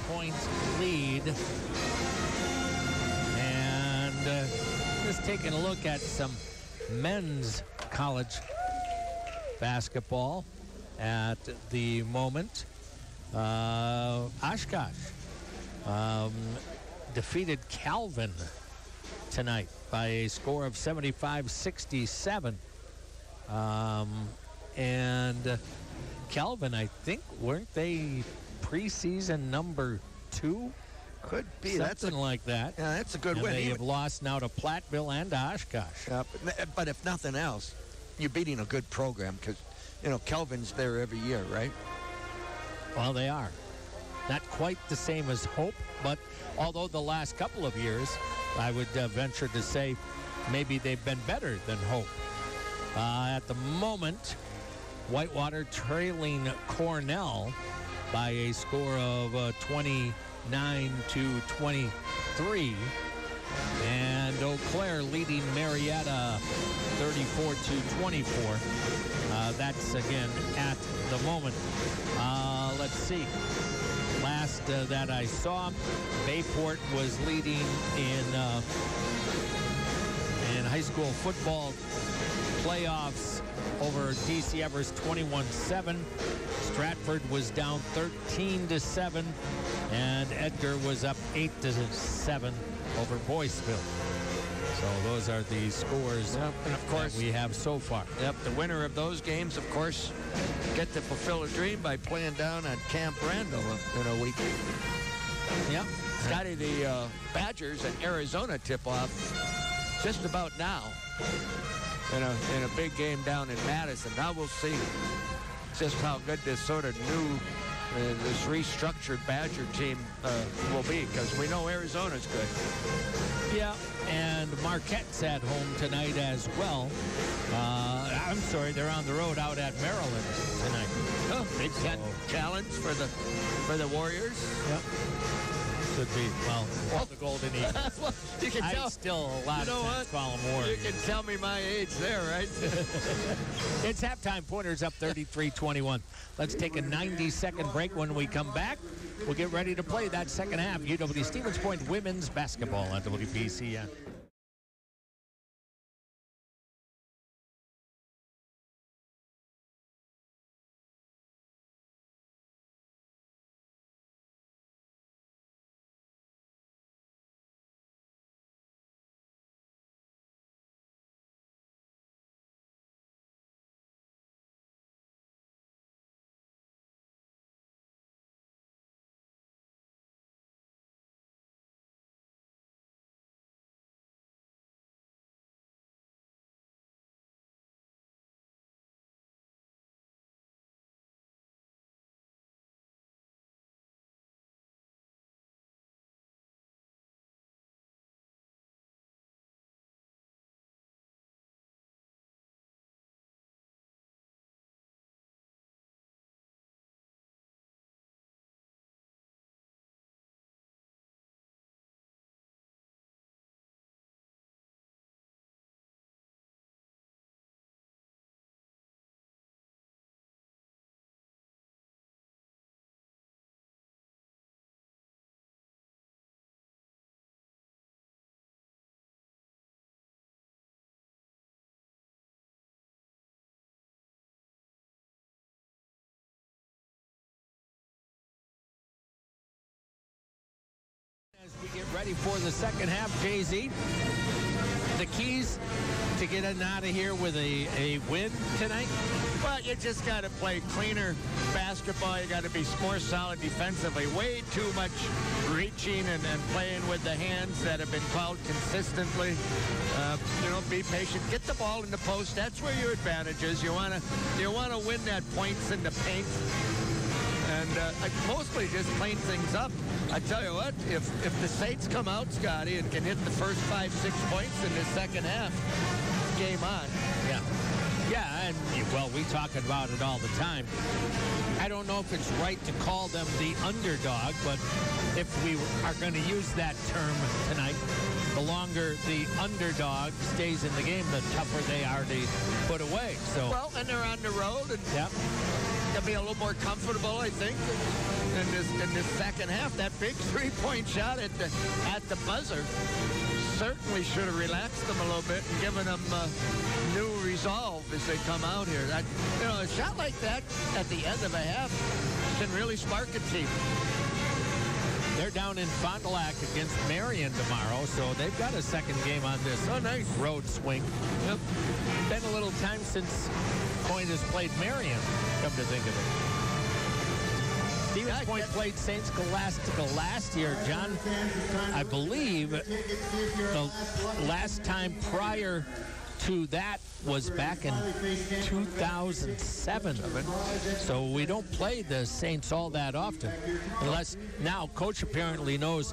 Points lead, and just taking a look at some men's college basketball at the moment. Oshkosh defeated Calvin tonight by a score of 75-67, and Calvin, I think, weren't they preseason number 2? Could be. Something like that. Yeah, that's a good and win. They have lost now to Platteville and to Oshkosh. But if nothing else, you're beating a good program because, Kelvin's there every year, right? Well, they are. Not quite the same as Hope, but although the last couple of years, I would venture to say maybe they've been better than Hope. At the moment, Whitewater trailing Cornell by a score of 29-23, and Eau Claire leading Marietta 34-24. That's again at the moment. Let's see. Last that I saw, Bayport was leading in high school football playoffs over DC Evers 21-7. Stratford was down 13-7, and Edgar was up 8-7 over Boyceville. So those are the scores and of course, that we have so far. Yep, the winner of those games, of course, get to fulfill a dream by playing down at Camp Randall in a week. Yep. Scotty, the Badgers and Arizona tip-off just about now in a big game down in Madison. Now we'll see just how good this sort of new, this restructured Badger team will be, because we know Arizona's good. Yeah, and Marquette's at home tonight as well. I'm sorry, they're on the road out at Maryland tonight. Oh, Big Ten challenge for the Warriors. Yep. Should be, well, the Golden Eagles. Well, you can tell, I still a lot of sense call them Warriors. You can tell me my age there, right? It's halftime. Pointers up 33-21. Let's take a 90-second break. When we come back, we'll get ready to play that second half. UW Stevens Point women's basketball on WPCN. Get ready for the second half, Jay-Z. The keys to getting out of here with a win tonight? Well, you just got to play cleaner basketball. You got to be more solid defensively. Way too much reaching and playing with the hands that have been called consistently. Be patient. Get the ball in the post. That's where your advantage is. You want to win that points in the paint. And mostly just clean things up. I tell you what, if the Saints come out, Scotty, and can hit the first 5-6 points in the second half, game on. Yeah. Yeah, and, well, we talk about it all the time. I don't know if it's right to call them the underdog, but if we are going to use that term tonight, the longer the underdog stays in the game, the tougher they are to put away. So. Well, and they're on the road, and they'll be a little more comfortable, I think, in this second half. That big three-point shot at the buzzer certainly should have relaxed them a little bit and given them new resolve as they come out here. A shot like that at the end of a half can really spark a team. They're down in Fond du Lac against Marion tomorrow, so they've got a second game on this road swing. Yep. Been a little time since Point has played Marion, come to think of it. Stevens Point played St. Scholastica last year, John. I believe the last time prior to that was back in 2007. So we don't play the Saints all that often. Unless now Coach apparently knows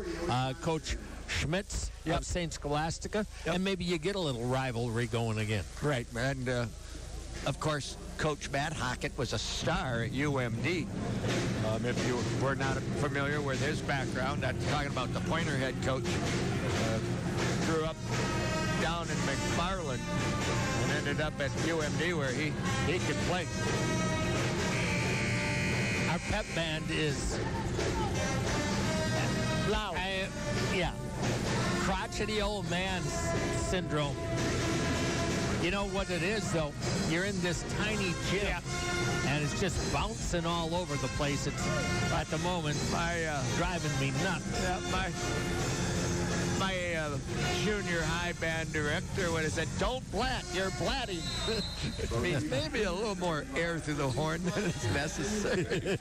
Coach Schmitz of St. Scholastica, and maybe you get a little rivalry going again. Right, and of course, Coach Matt Hockett was a star at UMD. If you were not familiar with his background, I'm talking about the Pointer head coach. Grew up down in McFarland and ended up at UMD where he could play. Our pep band is loud. Crotchety old man syndrome. You know what it is, though? You're in this tiny gym, and it's just bouncing all over the place. It's, at the moment, driving me nuts. My junior high band director would have said, "Don't blat, you're blatting." It means maybe a little more air through the horn than is necessary.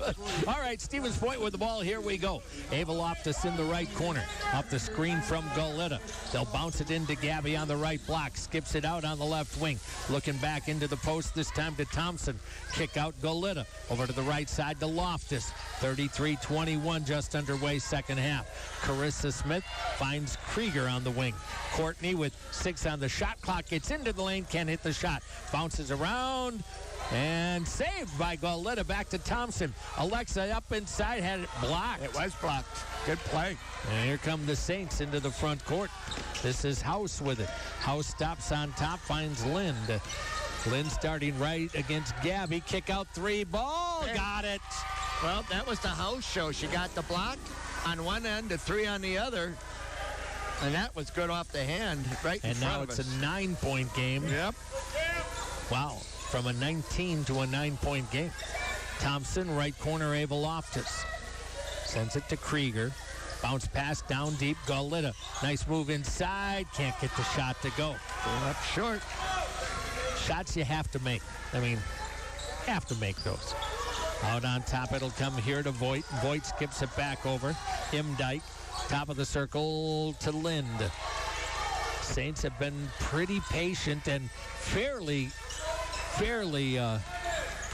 All right, Stevens Point with the ball. Here we go. Ava Loftus in the right corner. Up the screen from Goleta. They'll bounce it into Gabby on the right block. Skips it out on the left wing. Looking back into the post, this time to Thompson. Kick out Goleta. Over to the right side to Loftus. 33-21 just underway second half. Carissa Smith finds Krieger on the wing. Courtney with 6 on the shot clock gets into the lane, can't hit the shot. Bounces around and saved by Goleta. Back to Thompson. Alexa up inside, had it blocked. It was blocked. Good play. And here come the Saints into the front court. This is House with it. House stops on top, finds Lind. Lind starting right against Gabby. Kick out three, ball, got it. Well, that was the House show. She got the block on one end, the 3 on the other. And that was good off the hand, right in front of us. And now it's a 9-point game. Yep. Wow, from a 19 to a 9-point game. Thompson, right corner, Ava Loftus. Sends it to Krieger. Bounce pass down deep, Goleta. Nice move inside, can't get the shot to go. Going up short. Shots you have to make. I mean, have to make those. Out on top, it'll come here to Voigt. Voigt skips it back over. Imdyke. Top of the circle to Lind. Saints have been pretty patient and fairly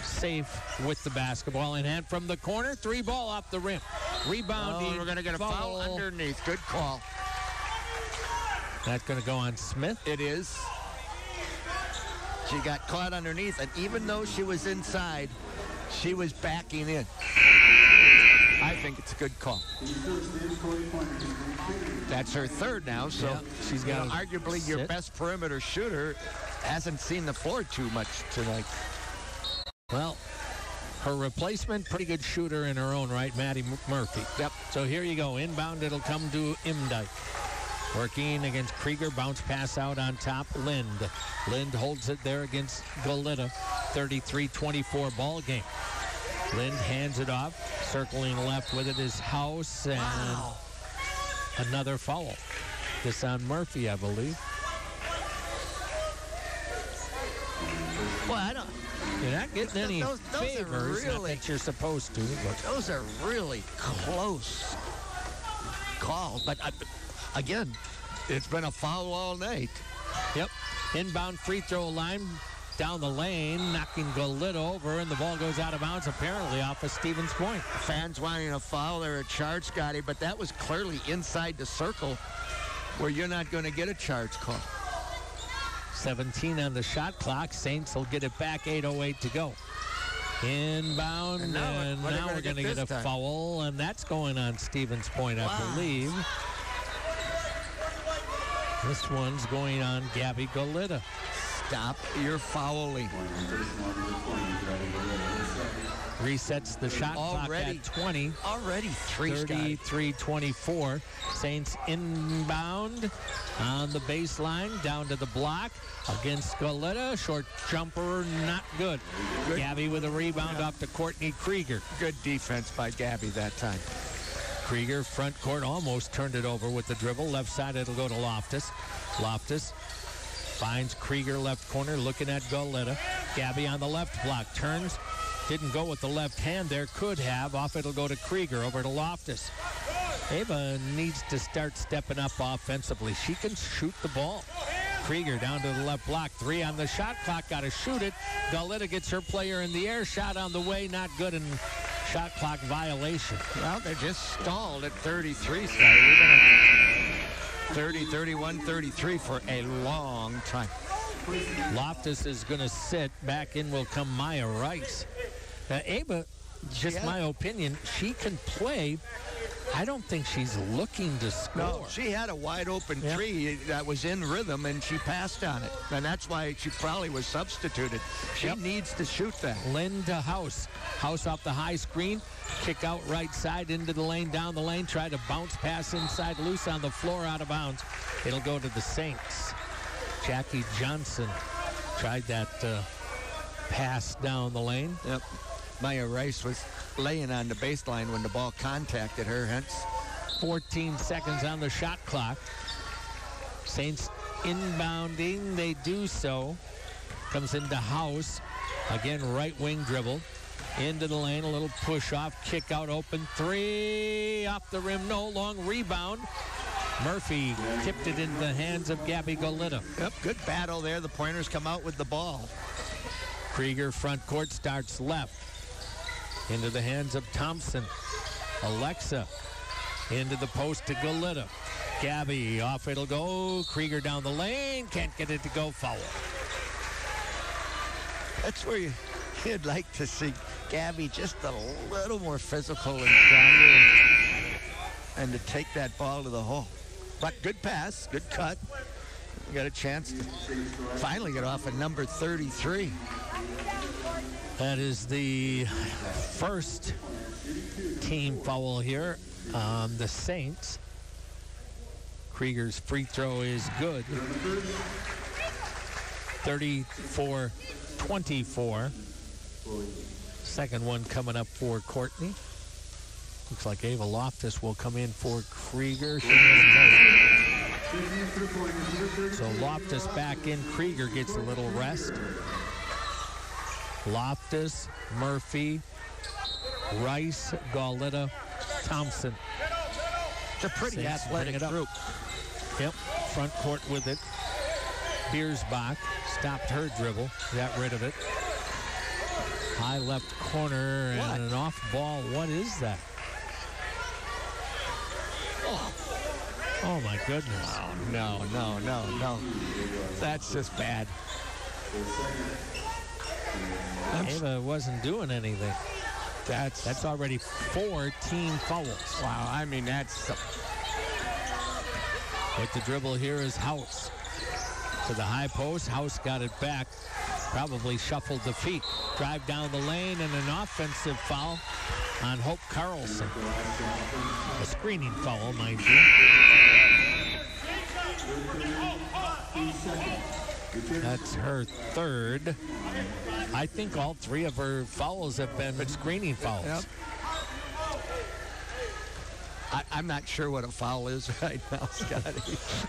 safe with the basketball in hand from the corner. 3 ball off the rim. Rebounding. We're going to get a foul underneath. Good call. That's going to go on Smith. It is. She got caught underneath, and even though she was inside, she was backing in. I think it's a good call. That's her third now, so she's got arguably your best perimeter shooter hasn't seen the floor too much tonight. Well, her replacement, pretty good shooter in her own right, Maddie Murphy. Yep. So here you go. Inbound, it'll come to Imdyke. Working against Krieger, bounce pass out on top, Lind. Lind holds it there against Goleta. 33-24 ball game. Lind hands it off. Circling left with it is House. And another foul. This on Murphy, I believe. Well, I don't. You're not getting any those favors, are not that you're supposed to. But Those are really close calls. But again, it's been a foul all night. yep, inbound free throw line down the lane, knocking Goleta over, and the ball goes out of bounds, apparently off of Stevens Point. Fans wanting a foul or a charge, Scotty, but that was clearly inside the circle where you're not going to get a charge call. 17 on the shot clock. Saints will get it back. 8:08 to go. Inbound, and now we're going to get a foul, and that's going on Stevens Point, I believe. This one's going on Gabby Goleta. Stop your fouling. Resets the shot clock at 20. Already 33-24. Saints inbound on the baseline, down to the block against Goleta. Short jumper, not good. Gabby with a rebound off to Courtney Krieger. Good defense by Gabby that time. Krieger, front court, almost turned it over with the dribble. Left side, it'll go to Loftus. Loftus finds Krieger left corner, looking at Goleta. Gabby on the left block, turns. Didn't go with the left hand there, could have. Off it'll go to Krieger, over to Loftus. Ava needs to start stepping up offensively. She can shoot the ball. Krieger down to the left block. 3 on the shot clock, got to shoot it. Goleta gets her player in the air. Shot on the way, not good, and shot clock violation. Well, they're just stalled at 33, so we've been at 30, 31, 33 for a long time. Loftus is going to sit. Back in will come Maya Rice. Ava, just my opinion, she can play. I don't think she's looking to score. No, she had a wide open three that was in rhythm, and she passed on it. And that's why she probably was substituted. She needs to shoot that. Linda House. House off the high screen. Kick out right side into the lane, down the lane. Try to bounce pass inside, loose on the floor, out of bounds. It'll go to the Saints. Jackie Johnson tried that pass down the lane. Yep. Maya Rice was laying on the baseline when the ball contacted her, hence 14 seconds on the shot clock. Saints inbounding, they do so. Comes into House. Again, right wing dribble. Into the lane, a little push off, kick out, open 3. Off the rim, no, long rebound. Murphy tipped it into the hands of Gabby Goleta. Yep, good battle there. The Pointers come out with the ball. Krieger front court starts left. Into the hands of Thompson. Alexa into the post to Goleta. Gabby, off it'll go. Krieger down the lane. Can't get it to go. Foul. That's where you'd like to see Gabby just a little more physical and stronger and to take that ball to the hole. But good pass, good cut. You got a chance to finally get off at number 33. That is the first team foul here on the Saints. Krieger's free throw is good. 34-24. Second one coming up for Courtney. Looks like Ava Loftus will come in for Krieger. So Loftus back in. Krieger gets a little rest. Loftus, Murphy, Rice, Goleta, Thompson. It's a pretty Saints athletic group. Yep, front court with it. Biersbach stopped her dribble, got rid of it. High left corner and an off ball. What is that? Oh my goodness. Oh, no. That's just bad. Ava wasn't doing anything. That's already 4 team fouls. Wow, I mean, that's... With the dribble here is House. To the high post, House got it back. Probably shuffled the feet. Drive down the lane and an offensive foul on Hope Carlson. A screening foul, mind you. That's her third. I think all 3 of her fouls have been screening fouls. Yep. I'm not sure what a foul is right now, Scotty.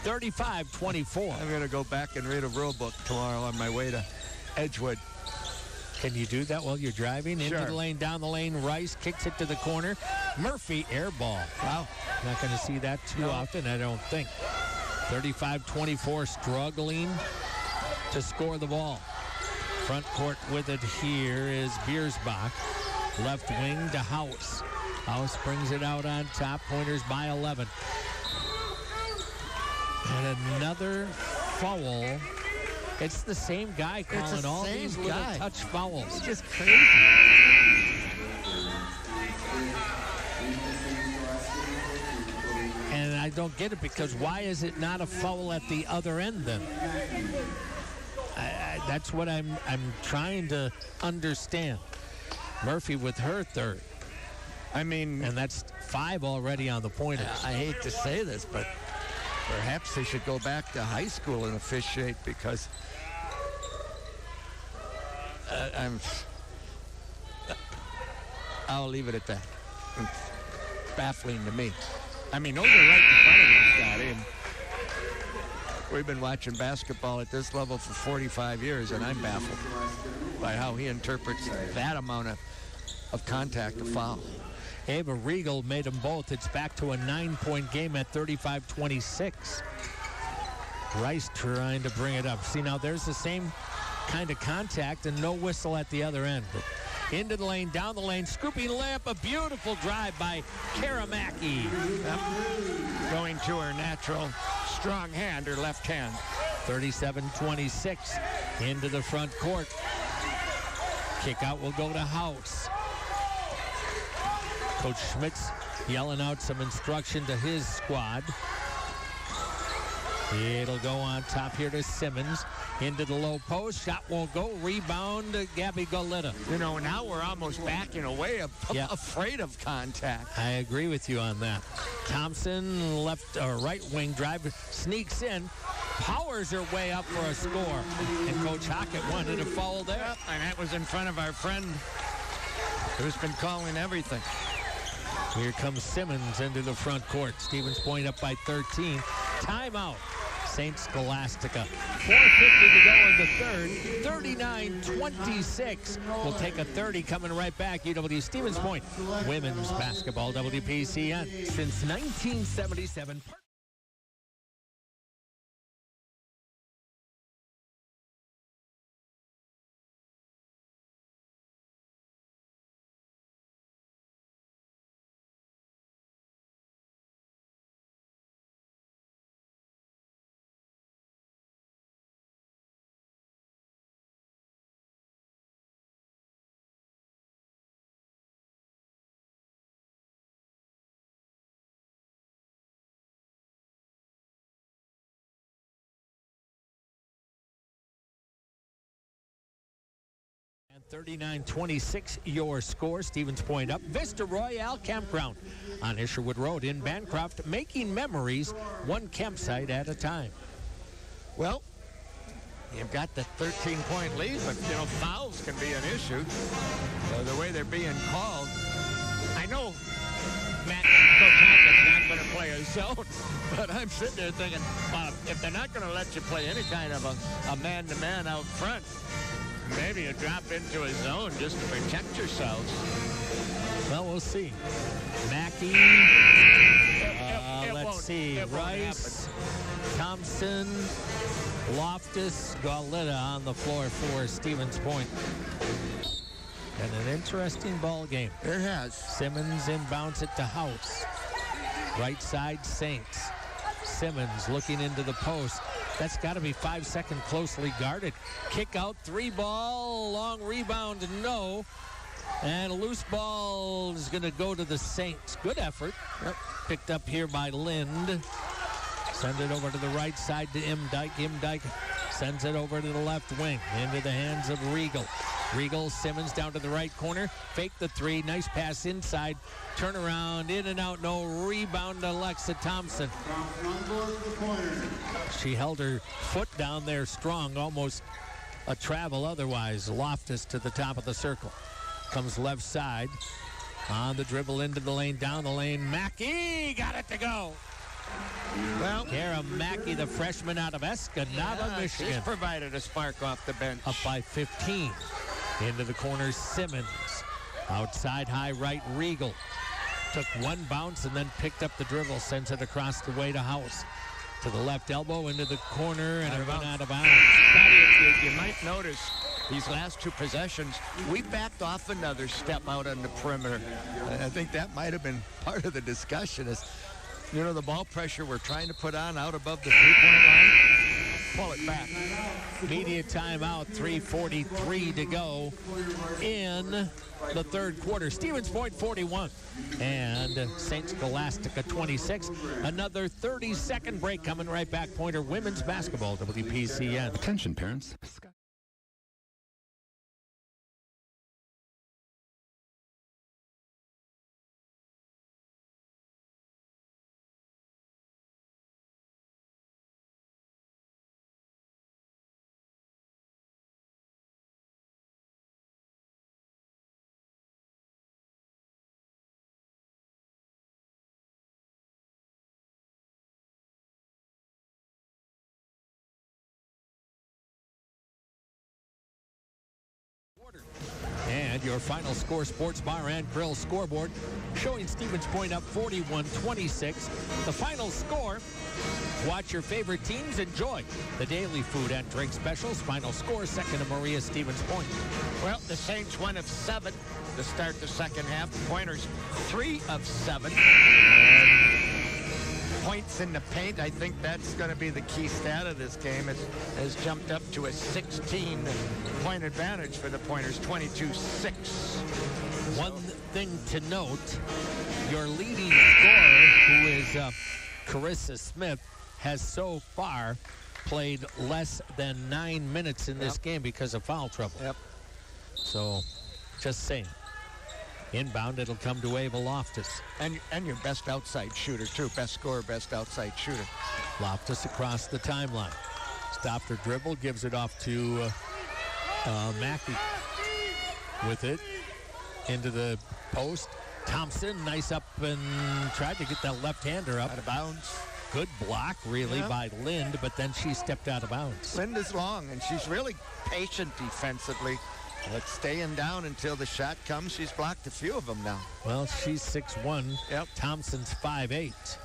35-24. I'm going to go back and read a rule book tomorrow on my way to Edgewood. Can you do that while you're driving? Sure. Into the lane, down the lane. Rice kicks it to the corner. Murphy, air ball. Wow. Not going to see that too often, I don't think. 35-24, struggling to score the ball. Front court with it here is Biersbach. Left wing to House. House brings it out on top. Pointers by 11. And another foul. It's the same guy calling all these little touch fouls. It's just crazy. And I don't get it, because why is it not a foul at the other end then? That's what I'm trying to understand. Murphy with her third. I mean, and that's 5 already on the pointers. I hate to say this, but perhaps they should go back to high school and officiate, because I'll leave it at that. It's baffling to me. I mean, those are right in front of us, Scotty. And we've been watching basketball at this level for 45 years, and I'm baffled by how he interprets that amount of contact, a foul. Ava Regal made them both. It's back to a 9-point game at 35-26. Rice trying to bring it up. See, now there's the same kind of contact and no whistle at the other end. But into the lane, down the lane, scooping layup, a beautiful drive by Karamaki. Going to her natural strong hand, her left hand. 37-26 into the front court. Kick out will go to House. Coach Schmitz yelling out some instruction to his squad. It'll go on top here to Simmons. Into the low post. Shot won't go. Rebound to Gabby Goleta. You know, now we're almost backing away, afraid of contact. I agree with you on that. Thompson, left or right wing drive, sneaks in, powers her way up for a score. And Coach Hockett wanted a foul there. Yep, and that was in front of our friend who's been calling everything. Here comes Simmons into the front court. Stevens Point up by 13. Timeout. St. Scholastica. 4:50 to go in the third. 39-26. We'll take a 30 coming right back. UW Stevens Point. Women's basketball, WPCN. Since 1977. And 39-26 your score. Stevens Point up. Vista Royale Campground on Isherwood Road in Bancroft, making memories one campsite at a time. Well, you've got the 13-point lead, but, you know, fouls can be an issue. So the way they're being called, I know Coach Hackett's not going to play a zone, but I'm sitting there thinking, if they're not going to let you play any kind of a man-to-man out front, maybe you drop into a zone just to protect yourselves. Well, we'll see. Mackey. Let's see. Rice, Thompson, Loftus, Goleta on the floor for Stevens Point. And an interesting ball game. It has. Simmons inbounds it to House. Right side, Saints. Simmons looking into the post. That's got to be 5 seconds closely guarded. Kick out, 3-ball, long rebound, no. And a loose ball is going to go to the Saints. Good effort. Yep. Picked up here by Lind. Send it over to the right side to Imdyke. Imdyke sends it over to the left wing. Into the hands of Regal. Regal, Simmons down to the right corner. Fake the three. Nice pass inside. Turn around, in and out, no. Rebound to Alexa Thompson. She held her foot down there strong, almost a travel otherwise. Loftus to the top of the circle. Comes left side. On the dribble into the lane, down the lane. Mackey got it to go. Well, Kara Mackey, the freshman out of Escanaba, Michigan. She's provided a spark off the bench. Up by 15. Into the corner, Simmons. Outside high right, Regal. Took one bounce and then picked up the dribble, sends it across the way to House. To the left elbow, into the corner, and it went out of bounds. Scotty, you might notice these last two possessions, we backed off another step out on the perimeter. I think that might have been part of the discussion is, you know, the ball pressure we're trying to put on out above the three-point line. Pull it back. Media timeout, 3:43 to go in the third quarter. Stevens Point 41 and St. Scholastica 26. Another 30-second break coming right back. Pointer women's basketball, WPCN. Attention, parents. And your final score, Sports Bar and Grill scoreboard, showing Stevens Point up 41-26. The final score, watch your favorite teams, enjoy the daily food and drink specials. Final score, second to Maria, Stevens Point. Well, the Saints 1 of 7 to start the second half. The Pointers 3 of 7. Points in the paint, I think that's going to be the key stat of this game. It has jumped up to a 16-point advantage for the Pointers, 22-6. One thing to note, your leading scorer, who is Carissa Smith, has so far played less than 9 minutes in this game because of foul trouble. Yep. So, just saying. Inbound, it'll come to Ava Loftus. And your best outside shooter, too. Best scorer, best outside shooter. Loftus across the timeline. Stopped her dribble, gives it off to Mackey. With it into the post. Thompson, nice up and tried to get that left-hander up. Out of bounds. Good block, really, by Lind, but then she stepped out of bounds. Lind is long, and she's really patient defensively. But staying down until the shot comes. She's blocked a few of them now. Well, she's 6'1". Yep. Thompson's 5'8".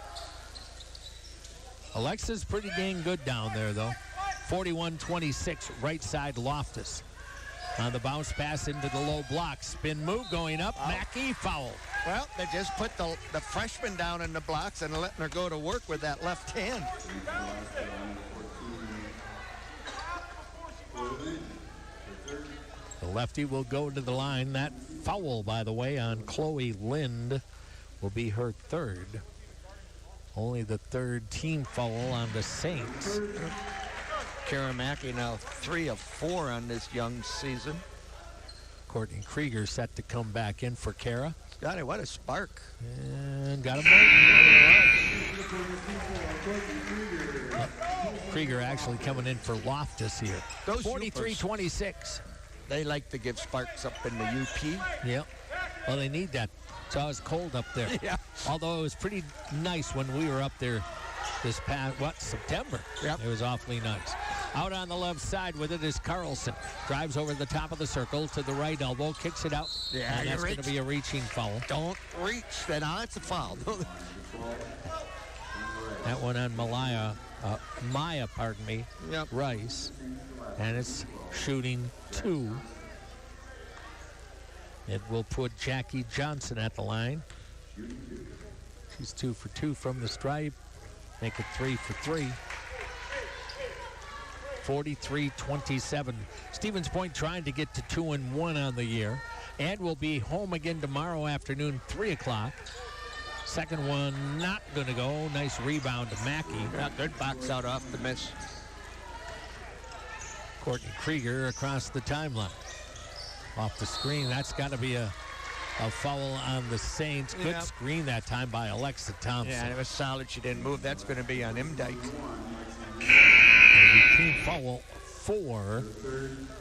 Alexa's pretty dang good down there, though. 41-26, right side Loftus. On the bounce pass into the low block. Spin move going up. Mackey, foul. Well, they just put the freshman down in the blocks and letting her go to work with that left hand. The lefty will go to the line. That foul, by the way, on Chloe Lind will be her third. Only the third team foul on the Saints. Kara Mackey now 3 of 4 on this young season. Courtney Krieger set to come back in for Kara. Scotty, what a spark. And got him. Krieger actually coming in for Loftus here. 43-26. They like to give sparks up in the UP. Yep. Well, they need that. It's always cold up there. Yeah. Although it was pretty nice when we were up there this past, September. Yep. It was awfully nice. Out on the left side with it is Carlson. Drives over the top of the circle to the right elbow, kicks it out. Yeah, and that's going to be a reaching foul. Don't reach. Then it's a foul. That one on Maya, Yep. Rice. And it's shooting 2. It will put Jackie Johnson at the line. She's 2 for 2 from the stripe. Make it 3 for 3. 43-27. Stevens Point trying to get to 2-1 on the year. And will be home again tomorrow afternoon, 3 o'clock. Second one not going to go. Nice rebound to Mackey. Yeah, good box out off the miss. Courtney Krieger across the timeline. Off the screen. That's got to be a foul on the Saints. Good screen that time by Alexa Thompson. Yeah, and it was solid. She didn't move. That's going to be on Imdyke. Team foul 4.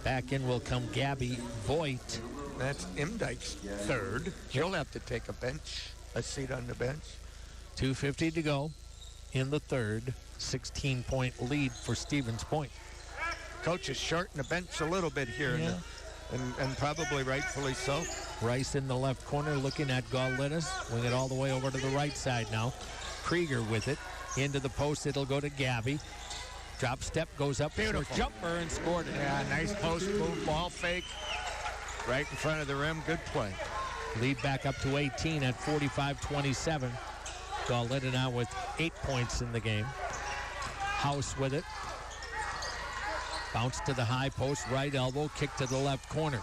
Back in will come Gabby Voigt. That's Imdike's third. She'll have to take a seat on the bench. 2:50 to go in the third. 16-point lead for Stevens Point. Coach is shorting the bench a little bit here, and probably rightfully so. Rice in the left corner looking at Gaulitas. Wing it all the way over to the right side now. Krieger with it. Into the post, it'll go to Gabby. Drop step, goes up for a jumper and scored it. Yeah, nice post move, ball fake. Right in front of the rim, good play. Lead back up to 18 at 45-27. Gauletta now with 8 points in the game. House with it. Bounce to the high post, right elbow, kick to the left corner.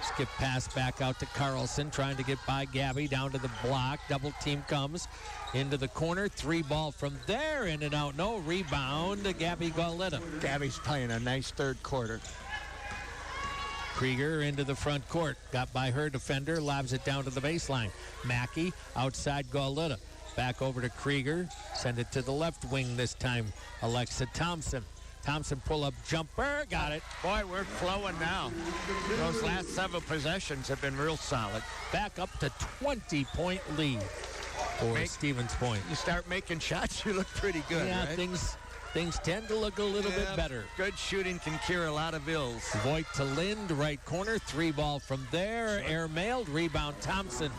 Skip pass back out to Carlson, trying to get by Gabby, down to the block. Double team comes into the corner. 3 ball from there, in and out. No rebound to Gabby Gauletta. Gabby's playing a nice third quarter. Krieger into the front court. Got by her defender, lobs it down to the baseline. Mackey outside Gauletta. Back over to Krieger. Send it to the left wing this time. Alexa Thompson. Thompson pull-up jumper. Got it. Boy, we're flowing now. Those last 7 possessions have been real solid. Back up to 20-point lead for Stevens Point. You start making shots, you look pretty good, yeah, right? Things tend to look a little bit better. Good shooting can cure a lot of ills. Voigt to Lind, right corner. 3 ball from there. Air mailed. Rebound Thompson.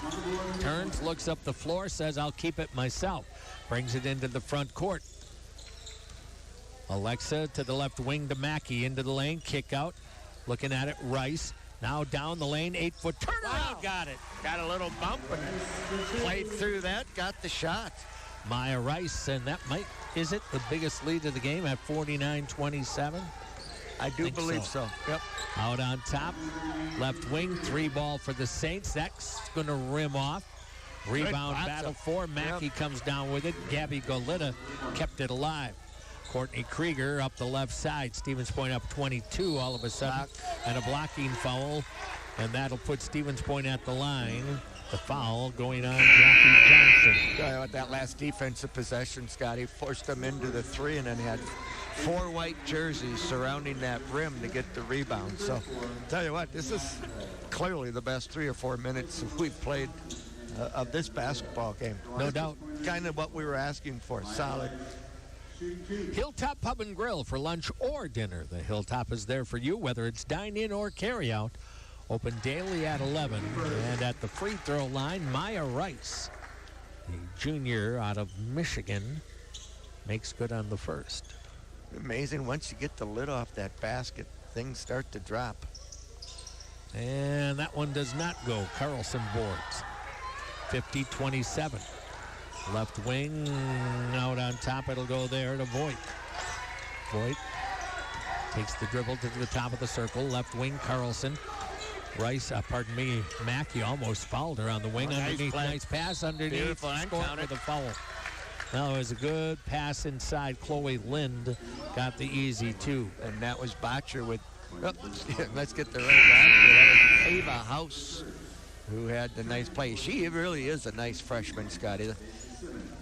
Turns, looks up the floor, says, I'll keep it myself. Brings it into the front court. Alexa to the left wing to Mackey. Into the lane. Kick out. Looking at it. Rice. Now down the lane. 8-foot turnaround. Wow. Got it. Got a little bump and played through that. Got the shot. Maya Rice, and that is it the biggest lead of the game at 49-27? I do believe so. Yep. Out on top, left wing, 3 ball for the Saints. That's going to rim off. Rebound battle for Mackey comes down with it. Gabby Gauletta kept it alive. Courtney Krieger up the left side. Stevens Point up 22 all of a sudden. And a blocking foul, and that'll put Stevens Point at the line. The foul going on Jackie Johnson. That last defensive possession, Scotty, forced them into the 3 and then had 4 white jerseys surrounding that rim to get the rebound. So, tell you what, this is clearly the best 3 or 4 minutes we've played of this basketball game. No doubt. Kind of what we were asking for, solid. Hilltop Pub and Grill for lunch or dinner. The Hilltop is there for you, whether it's dine-in or carry-out. Open daily at 11. And at the free throw line, Maya Rice, the junior out of Michigan, makes good on the first. Amazing. Once you get the lid off that basket, things start to drop. And that one does not go. Carlson boards. 50-27. Left wing out on top. It'll go there to Voigt. Voigt takes the dribble to the top of the circle. Left wing, Carlson. Rice, Mackey almost fouled her on the wing underneath. Nice pass underneath. Beautiful. Scored with a foul. Now it was a good pass inside. Chloe Lind got the easy 2. And that was Botcher with, let's get the right back. Ava House, who had the nice play. She really is a nice freshman, Scotty.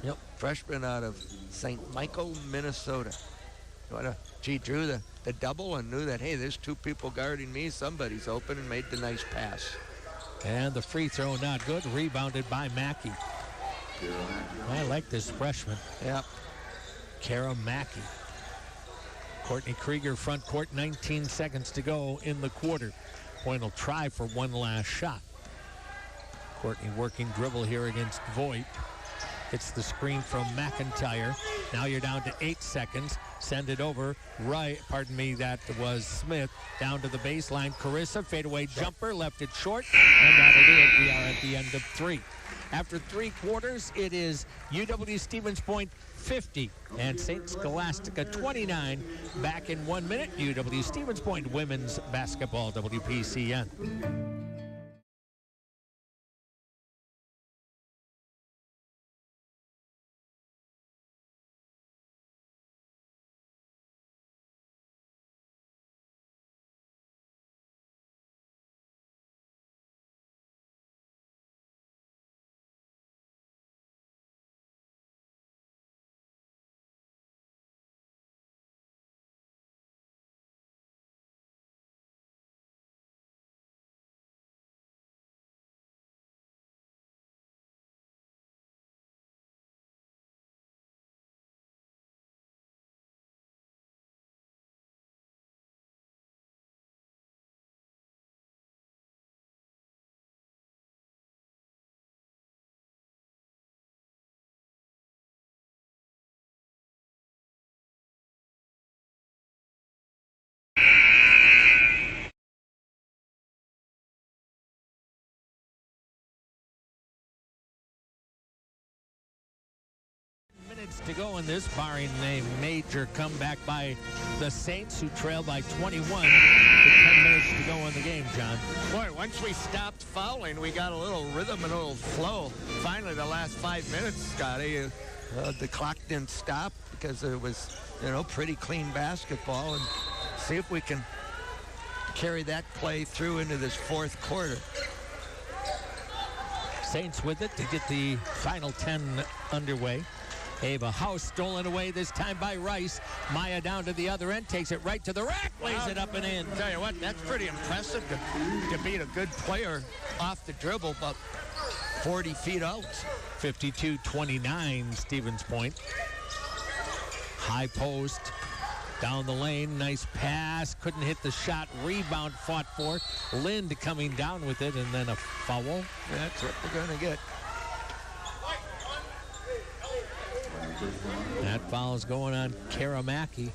Yep. Freshman out of St. Michael, Minnesota. She drew the double and knew that, hey, there's 2 people guarding me. Somebody's open, and made the nice pass. And the free throw not good. Rebounded by Mackey. I like this freshman. Yep. Kara Mackey. Courtney Krieger front court. 19 seconds to go in the quarter. Point will try for one last shot. Courtney working dribble here against Voigt. Hits the screen from McIntyre. Now you're down to 8 seconds. Send it over. That was Smith. Down to the baseline. Carissa, fadeaway jumper, left it short. And that'll do it. We are at the end of 3. After 3 quarters, it is UW Stevens Point 50 and St. Scholastica 29. Back in 1 minute, UW Stevens Point women's basketball, WPCN. minutes to go in this, barring a major comeback by the Saints, who trail by 21 with 10 minutes to go in the game, John. Boy, once we stopped fouling, we got a little rhythm and a little flow. Finally, the last 5 minutes, Scotty, the clock didn't stop because it was, pretty clean basketball. And see if we can carry that play through into this fourth quarter. Saints with it to get the final 10 underway. Ava House stolen away this time by Rice. Maya down to the other end, takes it right to the rack, lays it up and in. Tell you what, that's pretty impressive to beat a good player off the dribble, about 40 feet out. 52-29, Stevens Point. High post, down the lane, nice pass, couldn't hit the shot, rebound fought for. Lind coming down with it, and then a foul. That's what we're going to get. That foul is going on Karamaki.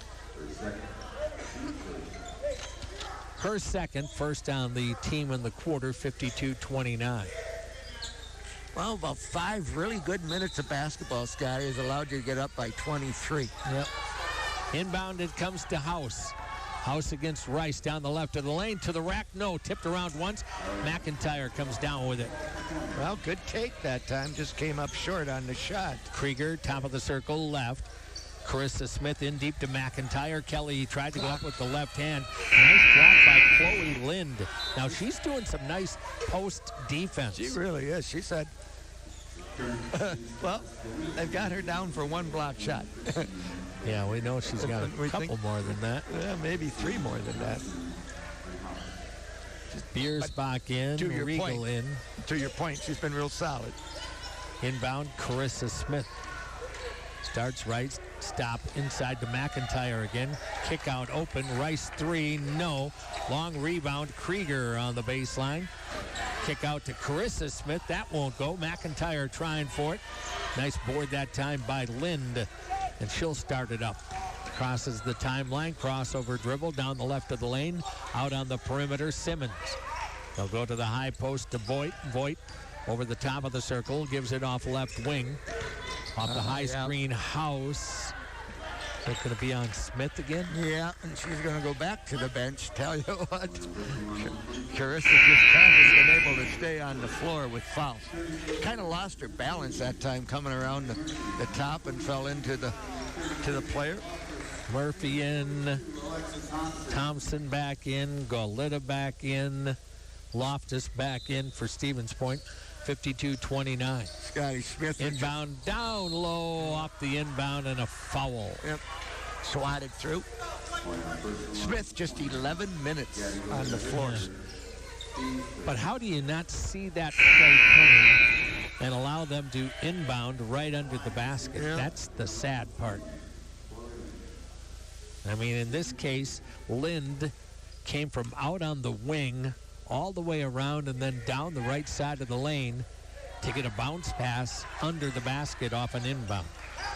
Her second, first on the team in the quarter, 52-29. Well, about 5 really good minutes of basketball, Scotty, has allowed you to get up by 23. Yep. Inbound, it comes to House. House against Rice down the left of the lane, to the rack, no, tipped around once. McIntyre comes down with it. Well, good take that time, just came up short on the shot. Krieger, top of the circle, left. Carissa Smith in deep to McIntyre. Kelly tried to go up with the left hand. Nice block by Chloe Lind. Now she's doing some nice post defense. She really is. She said, well, they've got her down for 1 block shot. Yeah, we know she's got a couple more than that. Yeah, maybe 3 more than that. Biersbach in, Regal in. To your point, she's been real solid. Inbound, Carissa Smith. Starts right, stop inside to McIntyre again. Kick out open, Rice 3, no. Long rebound, Krieger on the baseline. Kick out to Carissa Smith, that won't go. McIntyre trying for it. Nice board that time by Lind, and she'll start it up. Crosses the timeline, crossover dribble down the left of the lane. Out on the perimeter, Simmons. They'll go to the high post to Voigt. Voigt over the top of the circle, gives it off left wing. Off the high screen, House. Is it going to be on Smith again? Yeah, and she's going to go back to the bench. Tell you what, Carissa just hasn't been able to stay on the floor with fouls. Kind of lost her balance that time coming around the top and fell into the player. Murphy in, Thompson back in, Goleta back in, Loftus back in for Stevens Point. 52-29. Scotty Smith. Inbound down low off the inbound and a foul. Yep. Swatted through. Smith just 11 minutes on the floor. Yeah. But how do you not see that play coming and allow them to inbound right under the basket? Yeah. That's the sad part. I mean, in this case, Lind came from out on the wing all the way around and then down the right side of the lane to get a bounce pass under the basket off an inbound.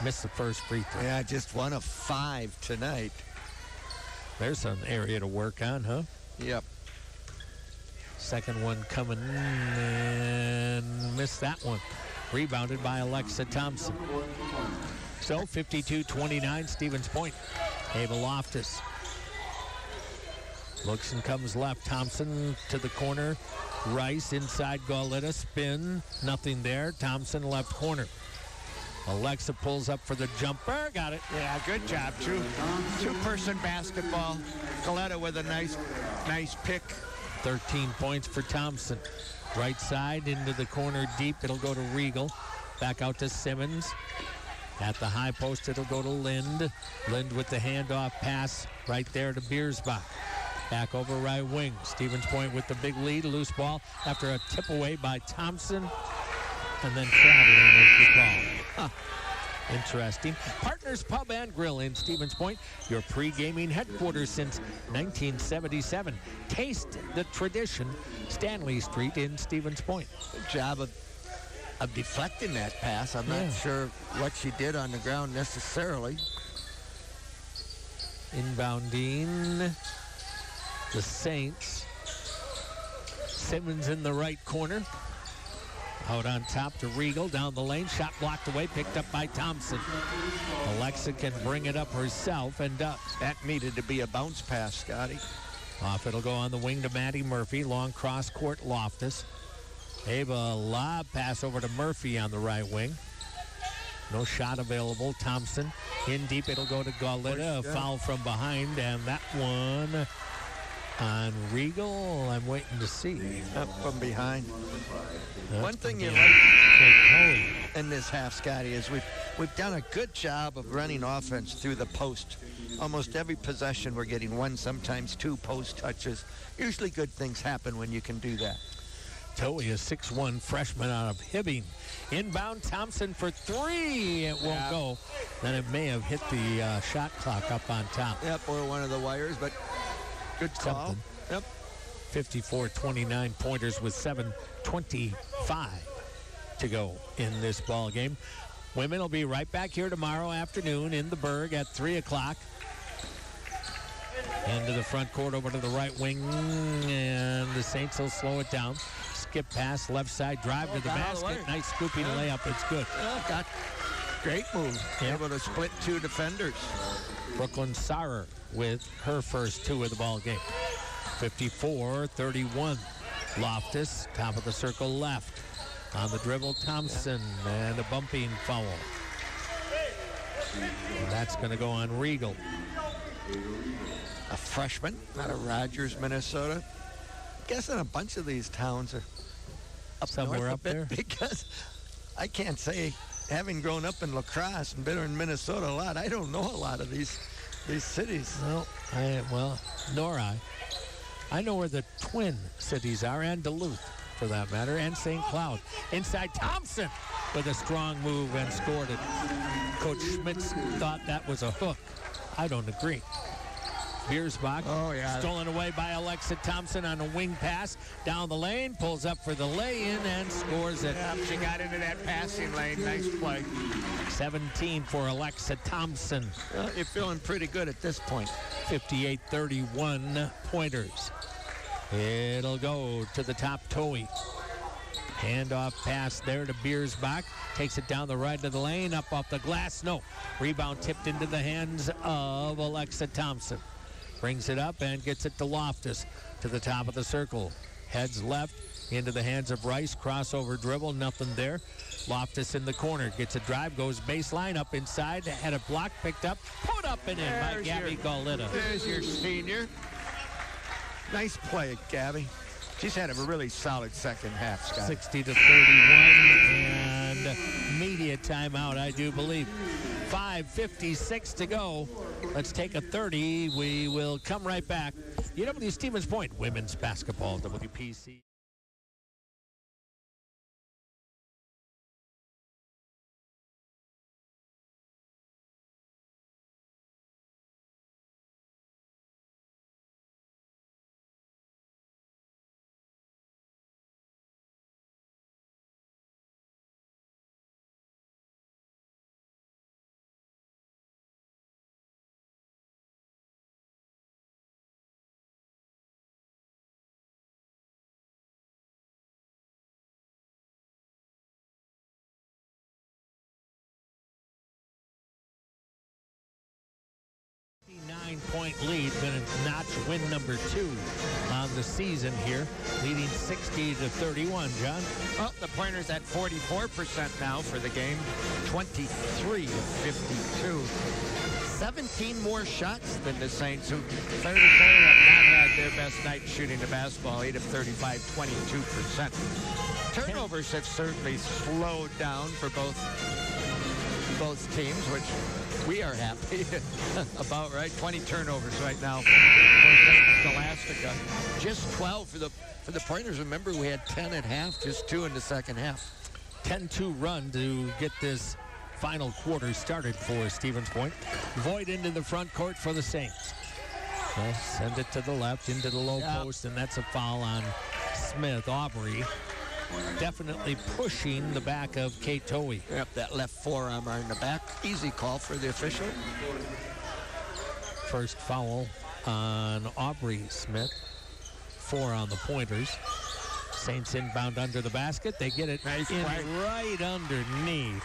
Missed the first free throw. Yeah, just 1 of 5 tonight. There's an area to work on, huh? Yep. Second one coming and missed that one. Rebounded by Alexa Thompson. So 52-29, Stevens Point. Ava Loftus. Looks and comes left. Thompson to the corner. Rice inside Goleta. Spin. Nothing there. Thompson left corner. Alexa pulls up for the jumper. Got it. Yeah, good job. Two-person basketball. Goleta with a nice pick. 13 points for Thompson. Right side into the corner deep. It'll go to Regal. Back out to Simmons. At the high post, it'll go to Lind. Lind with the handoff pass right there to Biersbach. Back over right wing. Stevens Point with the big lead. Loose ball after a tip away by Thompson. And then traveling with the ball. Interesting. Partners Pub and Grill in Stevens Point. Your pre-gaming headquarters since 1977. Taste the tradition. Stanley Street in Stevens Point. Good job of deflecting that pass. I'm not sure what she did on the ground necessarily. Inbounding the Saints. Simmons in the right corner. Out on top to Regal, down the lane, shot blocked away, picked up by Thompson. Alexa can bring it up herself and does. That needed to be a bounce pass, Scotty. Off it'll go on the wing to Maddie Murphy, long cross court Loftus. Ava lob pass over to Murphy on the right wing. No shot available. Thompson in deep, it'll go to Gauletta, a foul from behind, and that one on Regal, I'm waiting to see. Up from behind. One thing you like in this half, Scotty, is we've done a good job of running offense through the post. Almost every possession we're getting one, sometimes two post touches. Usually good things happen when you can do that. Toey, a 6'1" freshman out of Hibbing. Inbound, Thompson for three. It won't go. Then it may have hit the shot clock up on top. Yep, or one of the wires, but good call. Something. Yep. 54-29 pointers with 7:25 to go in this ball game. Women will be right back here tomorrow afternoon in the Berg at 3 o'clock. Into the front court, over to the right wing, and the Saints will slow it down. Skip pass, left side, drive to the basket. Nice scooping layup. It's good. Got great move. Able to split two defenders. Brooklyn Sarer with her first two of the ball game. 54-31. Loftus, top of the circle left. On the dribble, Thompson, and a bumping foul. And that's going to go on Regal. A freshman out of Rogers, Minnesota. I'm guessing a bunch of these towns are up somewhere north up there, because I can't say, having grown up in La Crosse and been in Minnesota a lot, I don't know a lot of these cities. Well, nor I. I know where the twin cities are, and Duluth, for that matter, and St. Cloud. Inside, Thompson with a strong move and scored it. Coach Schmitz thought that was a hook. I don't agree. Biersbach, stolen away by Alexa Thompson on a wing pass. Down the lane, pulls up for the lay-in and scores it. Yeah, she got into that passing lane. Nice play. 17 for Alexa Thompson. Well, you're feeling pretty good at this point. 58-31 pointers. It'll go to the top, Toey. Handoff pass there to Biersbach. Takes it down the right of the lane, up off the glass. No. Rebound tipped into the hands of Alexa Thompson. Brings it up and gets it to Loftus to the top of the circle. Heads left into the hands of Rice. Crossover dribble, nothing there. Loftus in the corner. Gets a drive, goes baseline, up inside. Had a block picked up, put up and in by Gabby Gauletta. There's your senior. Nice play, Gabby. She's had a really solid second half, Scott. 60-31 and media timeout, I do believe. 5:56 to go. Let's take a 30. We will come right back. UW Stevens Point women's basketball, WPC. Nine-point lead, going to notch win number 2 on the season here, leading 60-31. John? Well, the Pointers at 44% now for the game, 23 of 52. 17 more shots than the Saints, who fair to say have not had their best night shooting the basketball. 8 of 35, 22%. Turnovers have certainly slowed down for both teams, which we are happy about, right? 20 turnovers right now for Scholastica. Just 12 for the Pointers. Remember, we had 10 at half, just 2 in the second half. 10-2 run to get this final quarter started for Stevens Point. Voigt into the front court for the Saints. Well, send it to the left, into the low post, and that's a foul on Smith. Aubrey definitely pushing the back of Kate Toey. Yep, that left forearm in the back. Easy call for the official. First foul on Aubrey Smith. 4 on the Pointers. Saints inbound under the basket. They get it right underneath.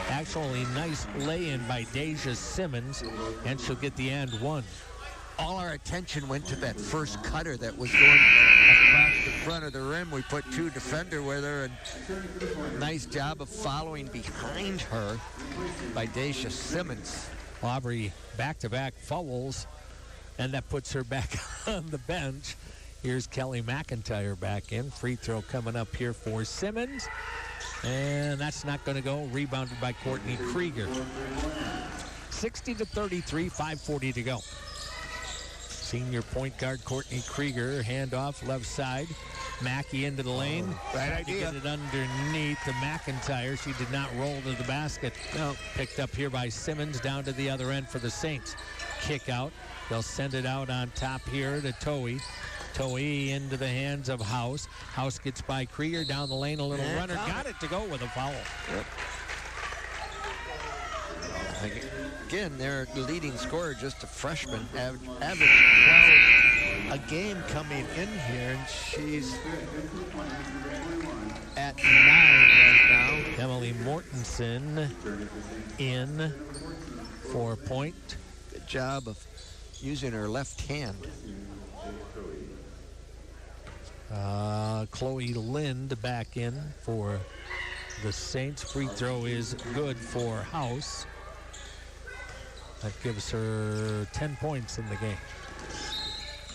Actually, nice lay-in by Deja Simmons, and she'll get the and one. All our attention went to that first cutter that was going across the front of the rim. We put 2 defender with her, and nice job of following behind her by Deja Simmons. Aubrey back-to-back fouls, and that puts her back on the bench. Here's Kelly McIntyre back in. Free throw coming up here for Simmons, and that's not going to go. Rebounded by Courtney Krieger. 60-33, 5:40 to go. Senior point guard Courtney Krieger, handoff left side. Mackey into the lane. Right idea. Get it underneath to McIntyre. She did not roll to the basket. No. Picked up here by Simmons down to the other end for the Saints. Kick out. They'll send it out on top here to Toei. Toei into the hands of House. House gets by Krieger down the lane. A little runner. Got it to go with a foul. Yep. Again, their leading scorer, just a freshman, average 12 a game coming in here, and she's at 9 right now. Emily Mortensen in for a point. Good job of using her left hand. Chloe Lind back in for the Saints. Free throw is good for House. That gives her 10 points in the game.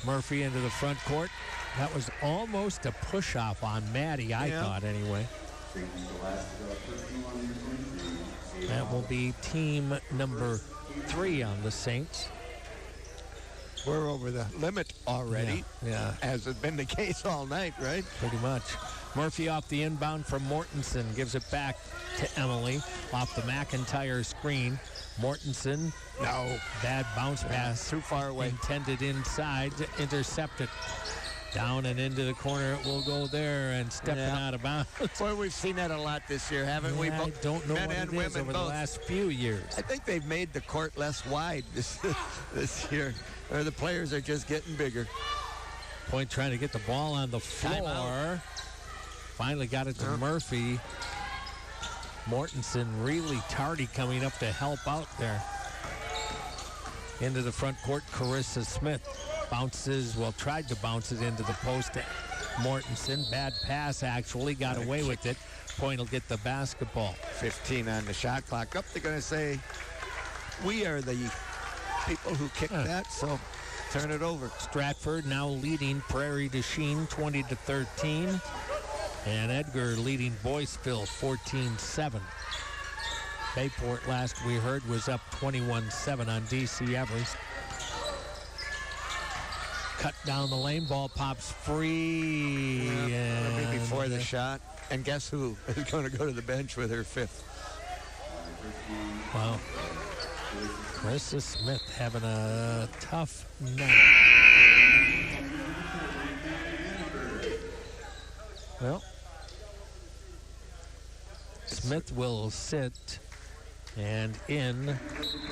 Murphy into the front court. That was almost a push-off on Maddie, I thought, anyway. That will be team number 3 on the Saints. We're over the limit already, yeah. As has been the case all night, right? Pretty much. Murphy off the inbound from Mortensen. Gives it back to Emily off the McIntyre screen. Mortensen. No. Bad bounce pass. Too far away. Intended inside to intercept it. Down and into the corner it will go there, and stepping out of bounds. Boy, we've seen that a lot this year, haven't we? I don't know men what and it is women over both. the last few years. I think they've made the court less wide this year. Or the players are just getting bigger. Point trying to get the ball on the floor. Finally got it to Murphy. Mortensen really tardy coming up to help out there. Into the front court, Carissa Smith bounces, tried to bounce it into the post. Mortensen, bad pass actually, got away with it. Point will get the basketball. 15 on the shot clock. Up, they're going to say, we are the people who kicked that, so turn it over. Stratford now leading Prairie du Chien 20-13. And Edgar leading Boyceville 14-7. Bayport, last we heard, was up 21-7 on DC Everest. Cut down the lane, ball pops free. Maybe before the shot. And guess who is going to go to the bench with her 5th? Wow. Carissa Smith having a tough night. Well, Smith will sit, and in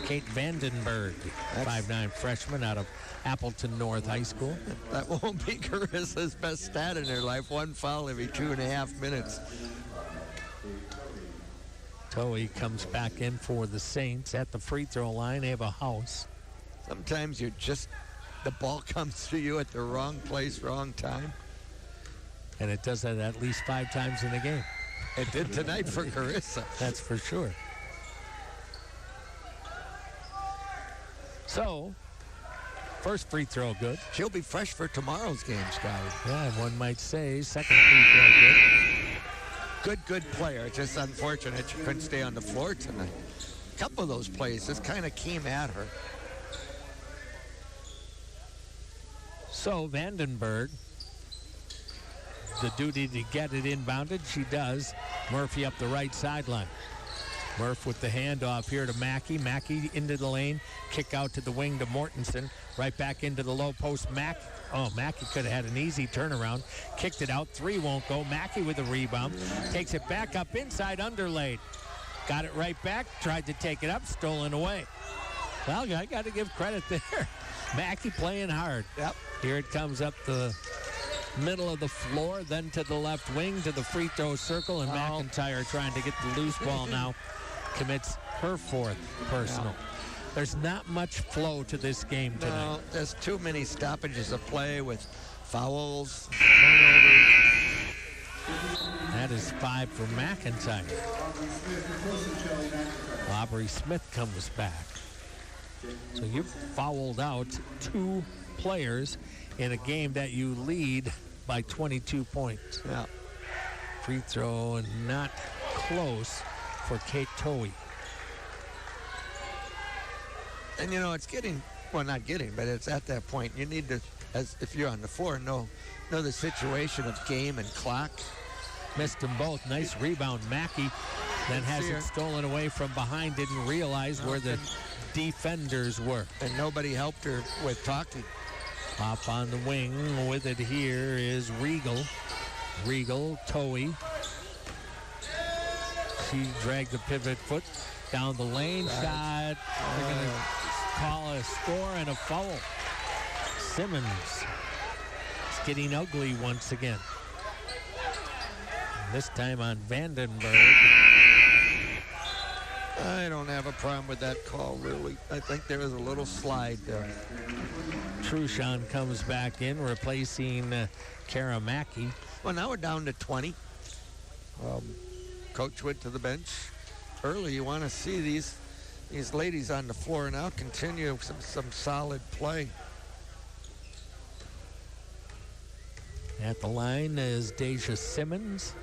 Kate Vandenberg, 5'9" freshman out of Appleton North High School. That won't be Carissa's best stat in her life. 1 foul every 2.5 minutes. Toei comes back in for the Saints at the free throw line. They have a House. Sometimes the ball comes to you at the wrong place, wrong time. And it does that at least 5 times in a game. It did tonight for Carissa. That's for sure. So, first free throw good. She'll be fresh for tomorrow's game, Scotty. Yeah, one might say. Second free throw good. Good player. It's just unfortunate she couldn't stay on the floor tonight. A couple of those plays just kind of came at her. So, Vandenberg, the duty to get it inbounded, she does. Murphy up the right sideline. Murph with the handoff here to Mackey. Mackey into the lane. Kick out to the wing to Mortensen. Right back into the low post. Mackey could have had an easy turnaround. Kicked it out. 3 won't go. Mackey with a rebound. Takes it back up inside, underlaid. Got it right back. Tried to take it up. Stolen away. Well, I got to give credit there. Mackey playing hard. Yep. Here it comes up the middle of the floor, then to the left wing, to the free throw circle, and McIntyre trying to get the loose ball now. Commits her 4th personal. There's not much flow to this game tonight. No, there's too many stoppages of play with fouls, turnovers. That is 5 for McIntyre. Aubrey Smith comes back. So you've fouled out 2 players in a game that you lead by 22 points. Yeah. Free throw and not close for Kate Towie. And you know, it's getting, well, not getting, but it's at that point. You need to, as if you're on the floor, know the situation of game and clock. Missed them both. Nice rebound. Mackey then has it stolen away from behind. Didn't realize where the defenders were. And nobody helped her with talking. Off on the wing with it here is Regal. Towie. She dragged the pivot foot down the lane. Shot. They're going to call a score and a foul. Simmons. It's getting ugly once again. This time on Vandenberg. I don't have a problem with that call, really. I think there was a little slide there. Truchon comes back in, replacing Kara Mackey. Well, now we're down to 20. Coach went to the bench early. You want to see these ladies on the floor now continue some solid play. At the line is Deja Simmons.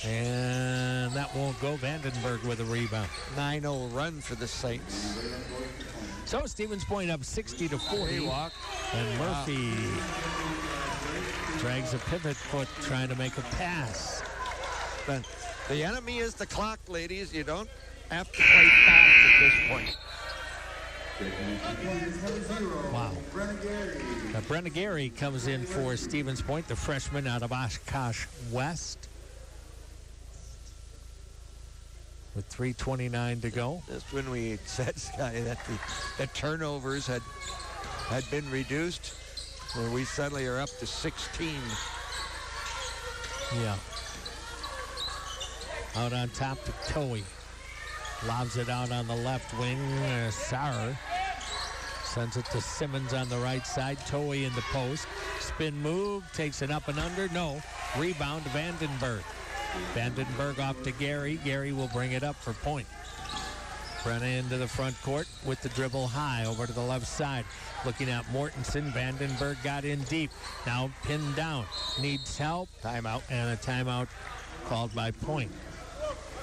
And that won't go. Vandenberg with a rebound. 9-0 run for the Saints. So Stevens Point up 60-40. And Murphy drags a pivot foot trying to make a pass. The enemy is the clock, ladies. You don't have to play fast at this point. Wow. Brenna Gary comes in for Stevens Point, the freshman out of Oshkosh West. With 3:29 to go. Just when we said, Scotty, that the turnovers had been reduced, where we suddenly are up to 16. Yeah. Out on top to Towie. Lobs it out on the left wing. Sauer sends it to Simmons on the right side. Towie in the post. Spin move. Takes it up and under. No. Rebound Vandenberg. Vandenberg off to Gary. Gary will bring it up for point. Brenna into the front court with the dribble high over to the left side. Looking at Mortensen. Vandenberg got in deep. Now pinned down. Needs help. Timeout. And a timeout called by Point.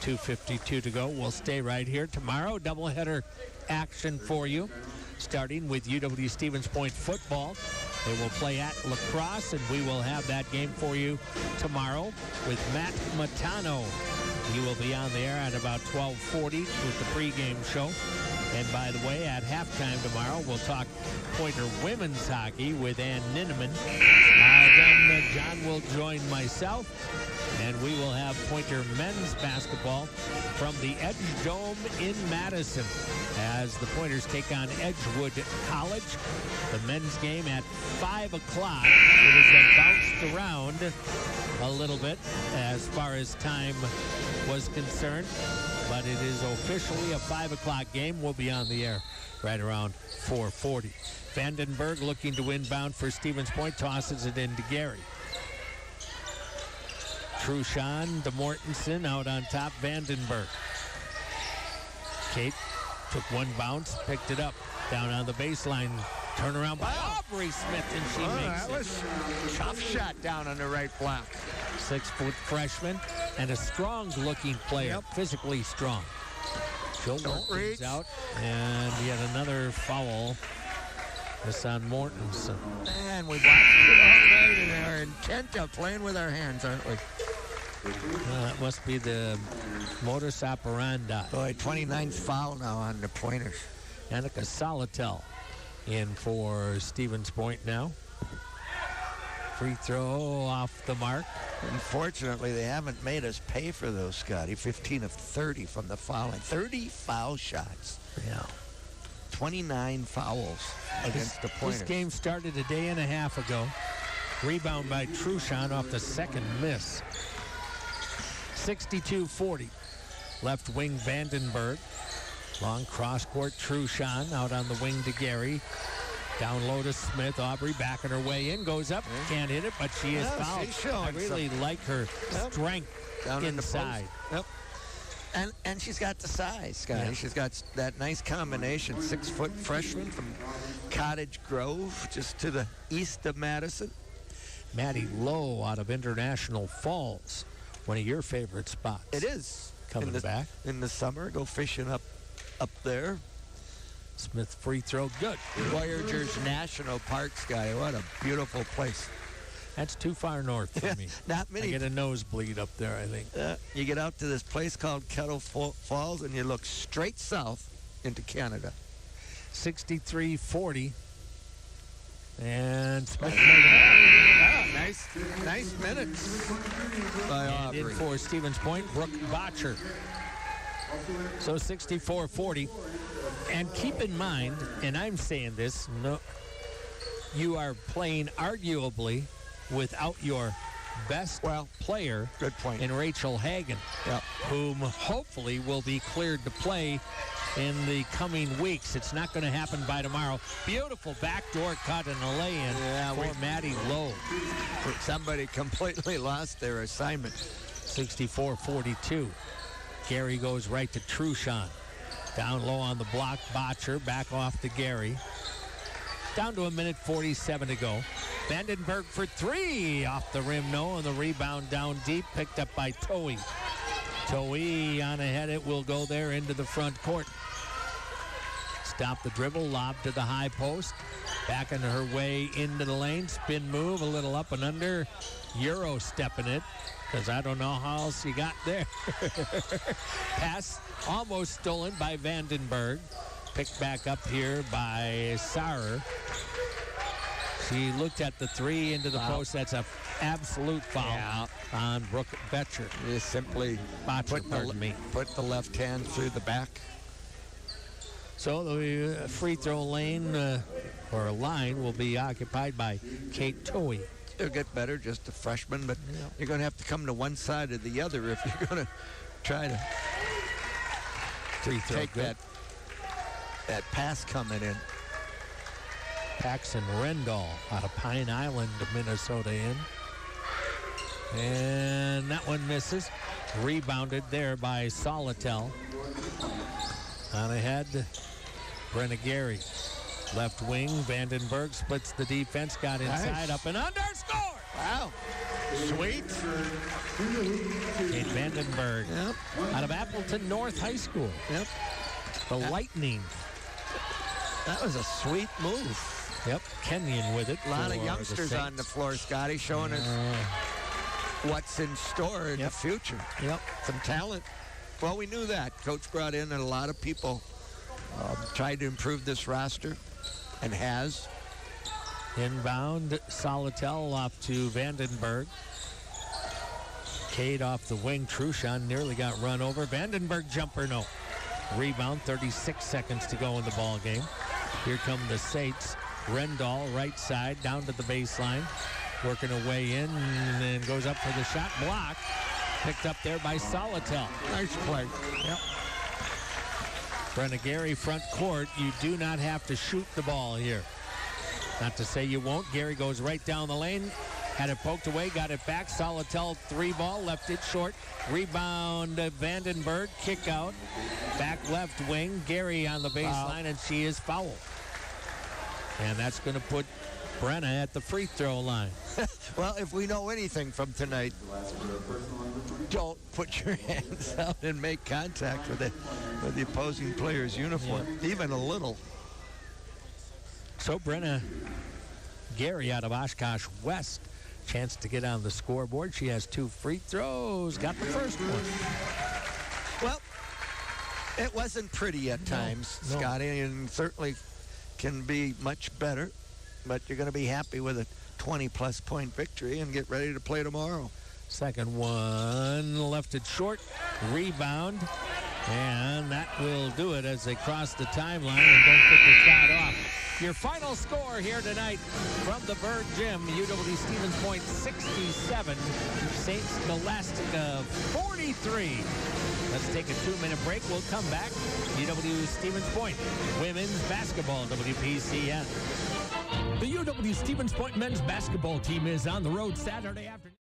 2:52 to go. We'll stay right here. Tomorrow, doubleheader action for you. Starting with UW Stevens Point football. They will play at La Crosse, and we will have that game for you tomorrow with Matt Matano. He will be on the air at about 12:40 with the pregame show. And by the way, at halftime tomorrow, we'll talk Pointer women's hockey with Ann Ninneman. Then John will join myself, and we will have Pointer men's basketball from the Edge Dome in Madison as the Pointers take on Edgewood College. The men's game at 5 o'clock. It has been bounced around a little bit as far as time was concerned, but it is officially a 5 o'clock game. We'll be on the air right around 4:40. Vandenberg looking to inbound for Stevens Point, tosses it into Gary. Truchon to Mortensen, out on top, Vandenberg. Kate took one bounce, picked it up, down on the baseline. Turnaround by Aubrey Smith, and she makes that was a tough shot down on the right block. 6-foot freshman and a strong-looking player, physically strong. She'll work things out, and yet another foul. This on Mortensen. Man, we watched it all night and are intent of playing with our hands, aren't we? That must be the modus operandi. Boy, 29th foul now on the Pointers. Annika Solitel in for Stevens Point now. Free throw off the mark. Unfortunately, they haven't made us pay for those, Scotty. 15 of 30 from the foul line. 30 foul shots. Yeah. 29 fouls against the Pointers. This game started a day and a half ago. Rebound by Truchon off the second miss. 62-40. Left wing Vandenberg. Long cross court Truchon out on the wing to Gary. Down low to Smith. Aubrey backing her way in. Goes up. Can't hit it, but she is fouled. I really like her strength down inside. In and she's got the size, Scotty. Yeah. She's got that nice combination. 6-foot freshman from Cottage Grove, just to the east of Madison. Maddie Lowe out of International Falls. One of your favorite spots. It is. Coming back. In the summer, go fishing up there. Smith free throw, good. Voyagers National Park, Scotty. What a beautiful place. That's too far north for me. Not many. I get a nosebleed up there, I think. You get out to this place called Kettle Falls, and you look straight south into Canada. 63-40. And Smith nice minutes by Aubrey. And in for Stevens Point, Brooke Botcher. So 64-40. And keep in mind, and I'm saying this, no, you are playing arguably without your best player, good point, in Rachel Hagen, whom hopefully will be cleared to play in the coming weeks. It's not going to happen by tomorrow. Beautiful backdoor cut and a lay-in for Maddie Lowe. Somebody completely lost their assignment. 64-42. Gary goes right to Truchon. Down low on the block, Botcher back off to Gary. Down to 1:47 to go. Vandenberg for three. Off the rim, no, and the rebound down deep, picked up by Towie. Towie on ahead, it will go there into the front court. Stop the dribble, lob to the high post. Backing her way into the lane, spin move, a little up and under. Euro stepping it, because I don't know how else you got there. Pass almost stolen by Vandenberg. Picked back up here by Sauer. She looked at the three into the post. That's an absolute foul on Brooke Betcher. Just simply put the left hand through the back. So the free throw lane or line will be occupied by Kate Towie. It'll get better, just a freshman, but you're going to have to come to one side or the other if you're going to try to take that pass coming in. Paxson Rendall out of Pine Island, Minnesota in. And that one misses. Rebounded there by Solitel. On ahead, Brenna Gary. Left wing, Vandenberg splits the defense, got inside, up and under, score! Wow. Sweet. Kate Vandenberg out of Appleton North High School. The Lightning. That was a sweet move. Kenyon with it. A lot of youngsters on the floor, Scotty, showing us what's in store in the future. Some talent. Well, we knew that. Coach brought in a lot of people, tried to improve this roster, and has. Inbound, Solitel off to Vandenberg. Cade off the wing. Truchon nearly got run over. Vandenberg jumper, no. Rebound, 36 seconds to go in the ball game. Here come the Saints. Rendall, right side, down to the baseline. Working her way in and goes up for the shot. Block. Picked up there by Solitel. Nice play. Brenna Gary, front court. You do not have to shoot the ball here. Not to say you won't. Gary goes right down the lane. Had it poked away, got it back. Solitel three ball, left it short. Rebound, Vandenberg, kick out. Back left wing, Gary on the baseline, and she is fouled. And that's going to put Brenna at the free throw line. Well, if we know anything from tonight, don't put your hands out and make contact with the opposing player's uniform, even a little. So Brenna Gary out of Oshkosh West. Chance to get on the scoreboard. She has two free throws. Got the first one. Well, it wasn't pretty at times, Scotty, and certainly can be much better. But you're going to be happy with a 20-plus point victory and get ready to play tomorrow. Second one left it short. Rebound. And that will do it as they cross the timeline and don't get the shot off. Your final score here tonight from the Bird Gym, UW Stevens Point 67, St. Scholastica 43. Let's take a 2-minute break. We'll come back. UW Stevens Point women's basketball, WPCN. The UW Stevens Point men's basketball team is on the road Saturday afternoon.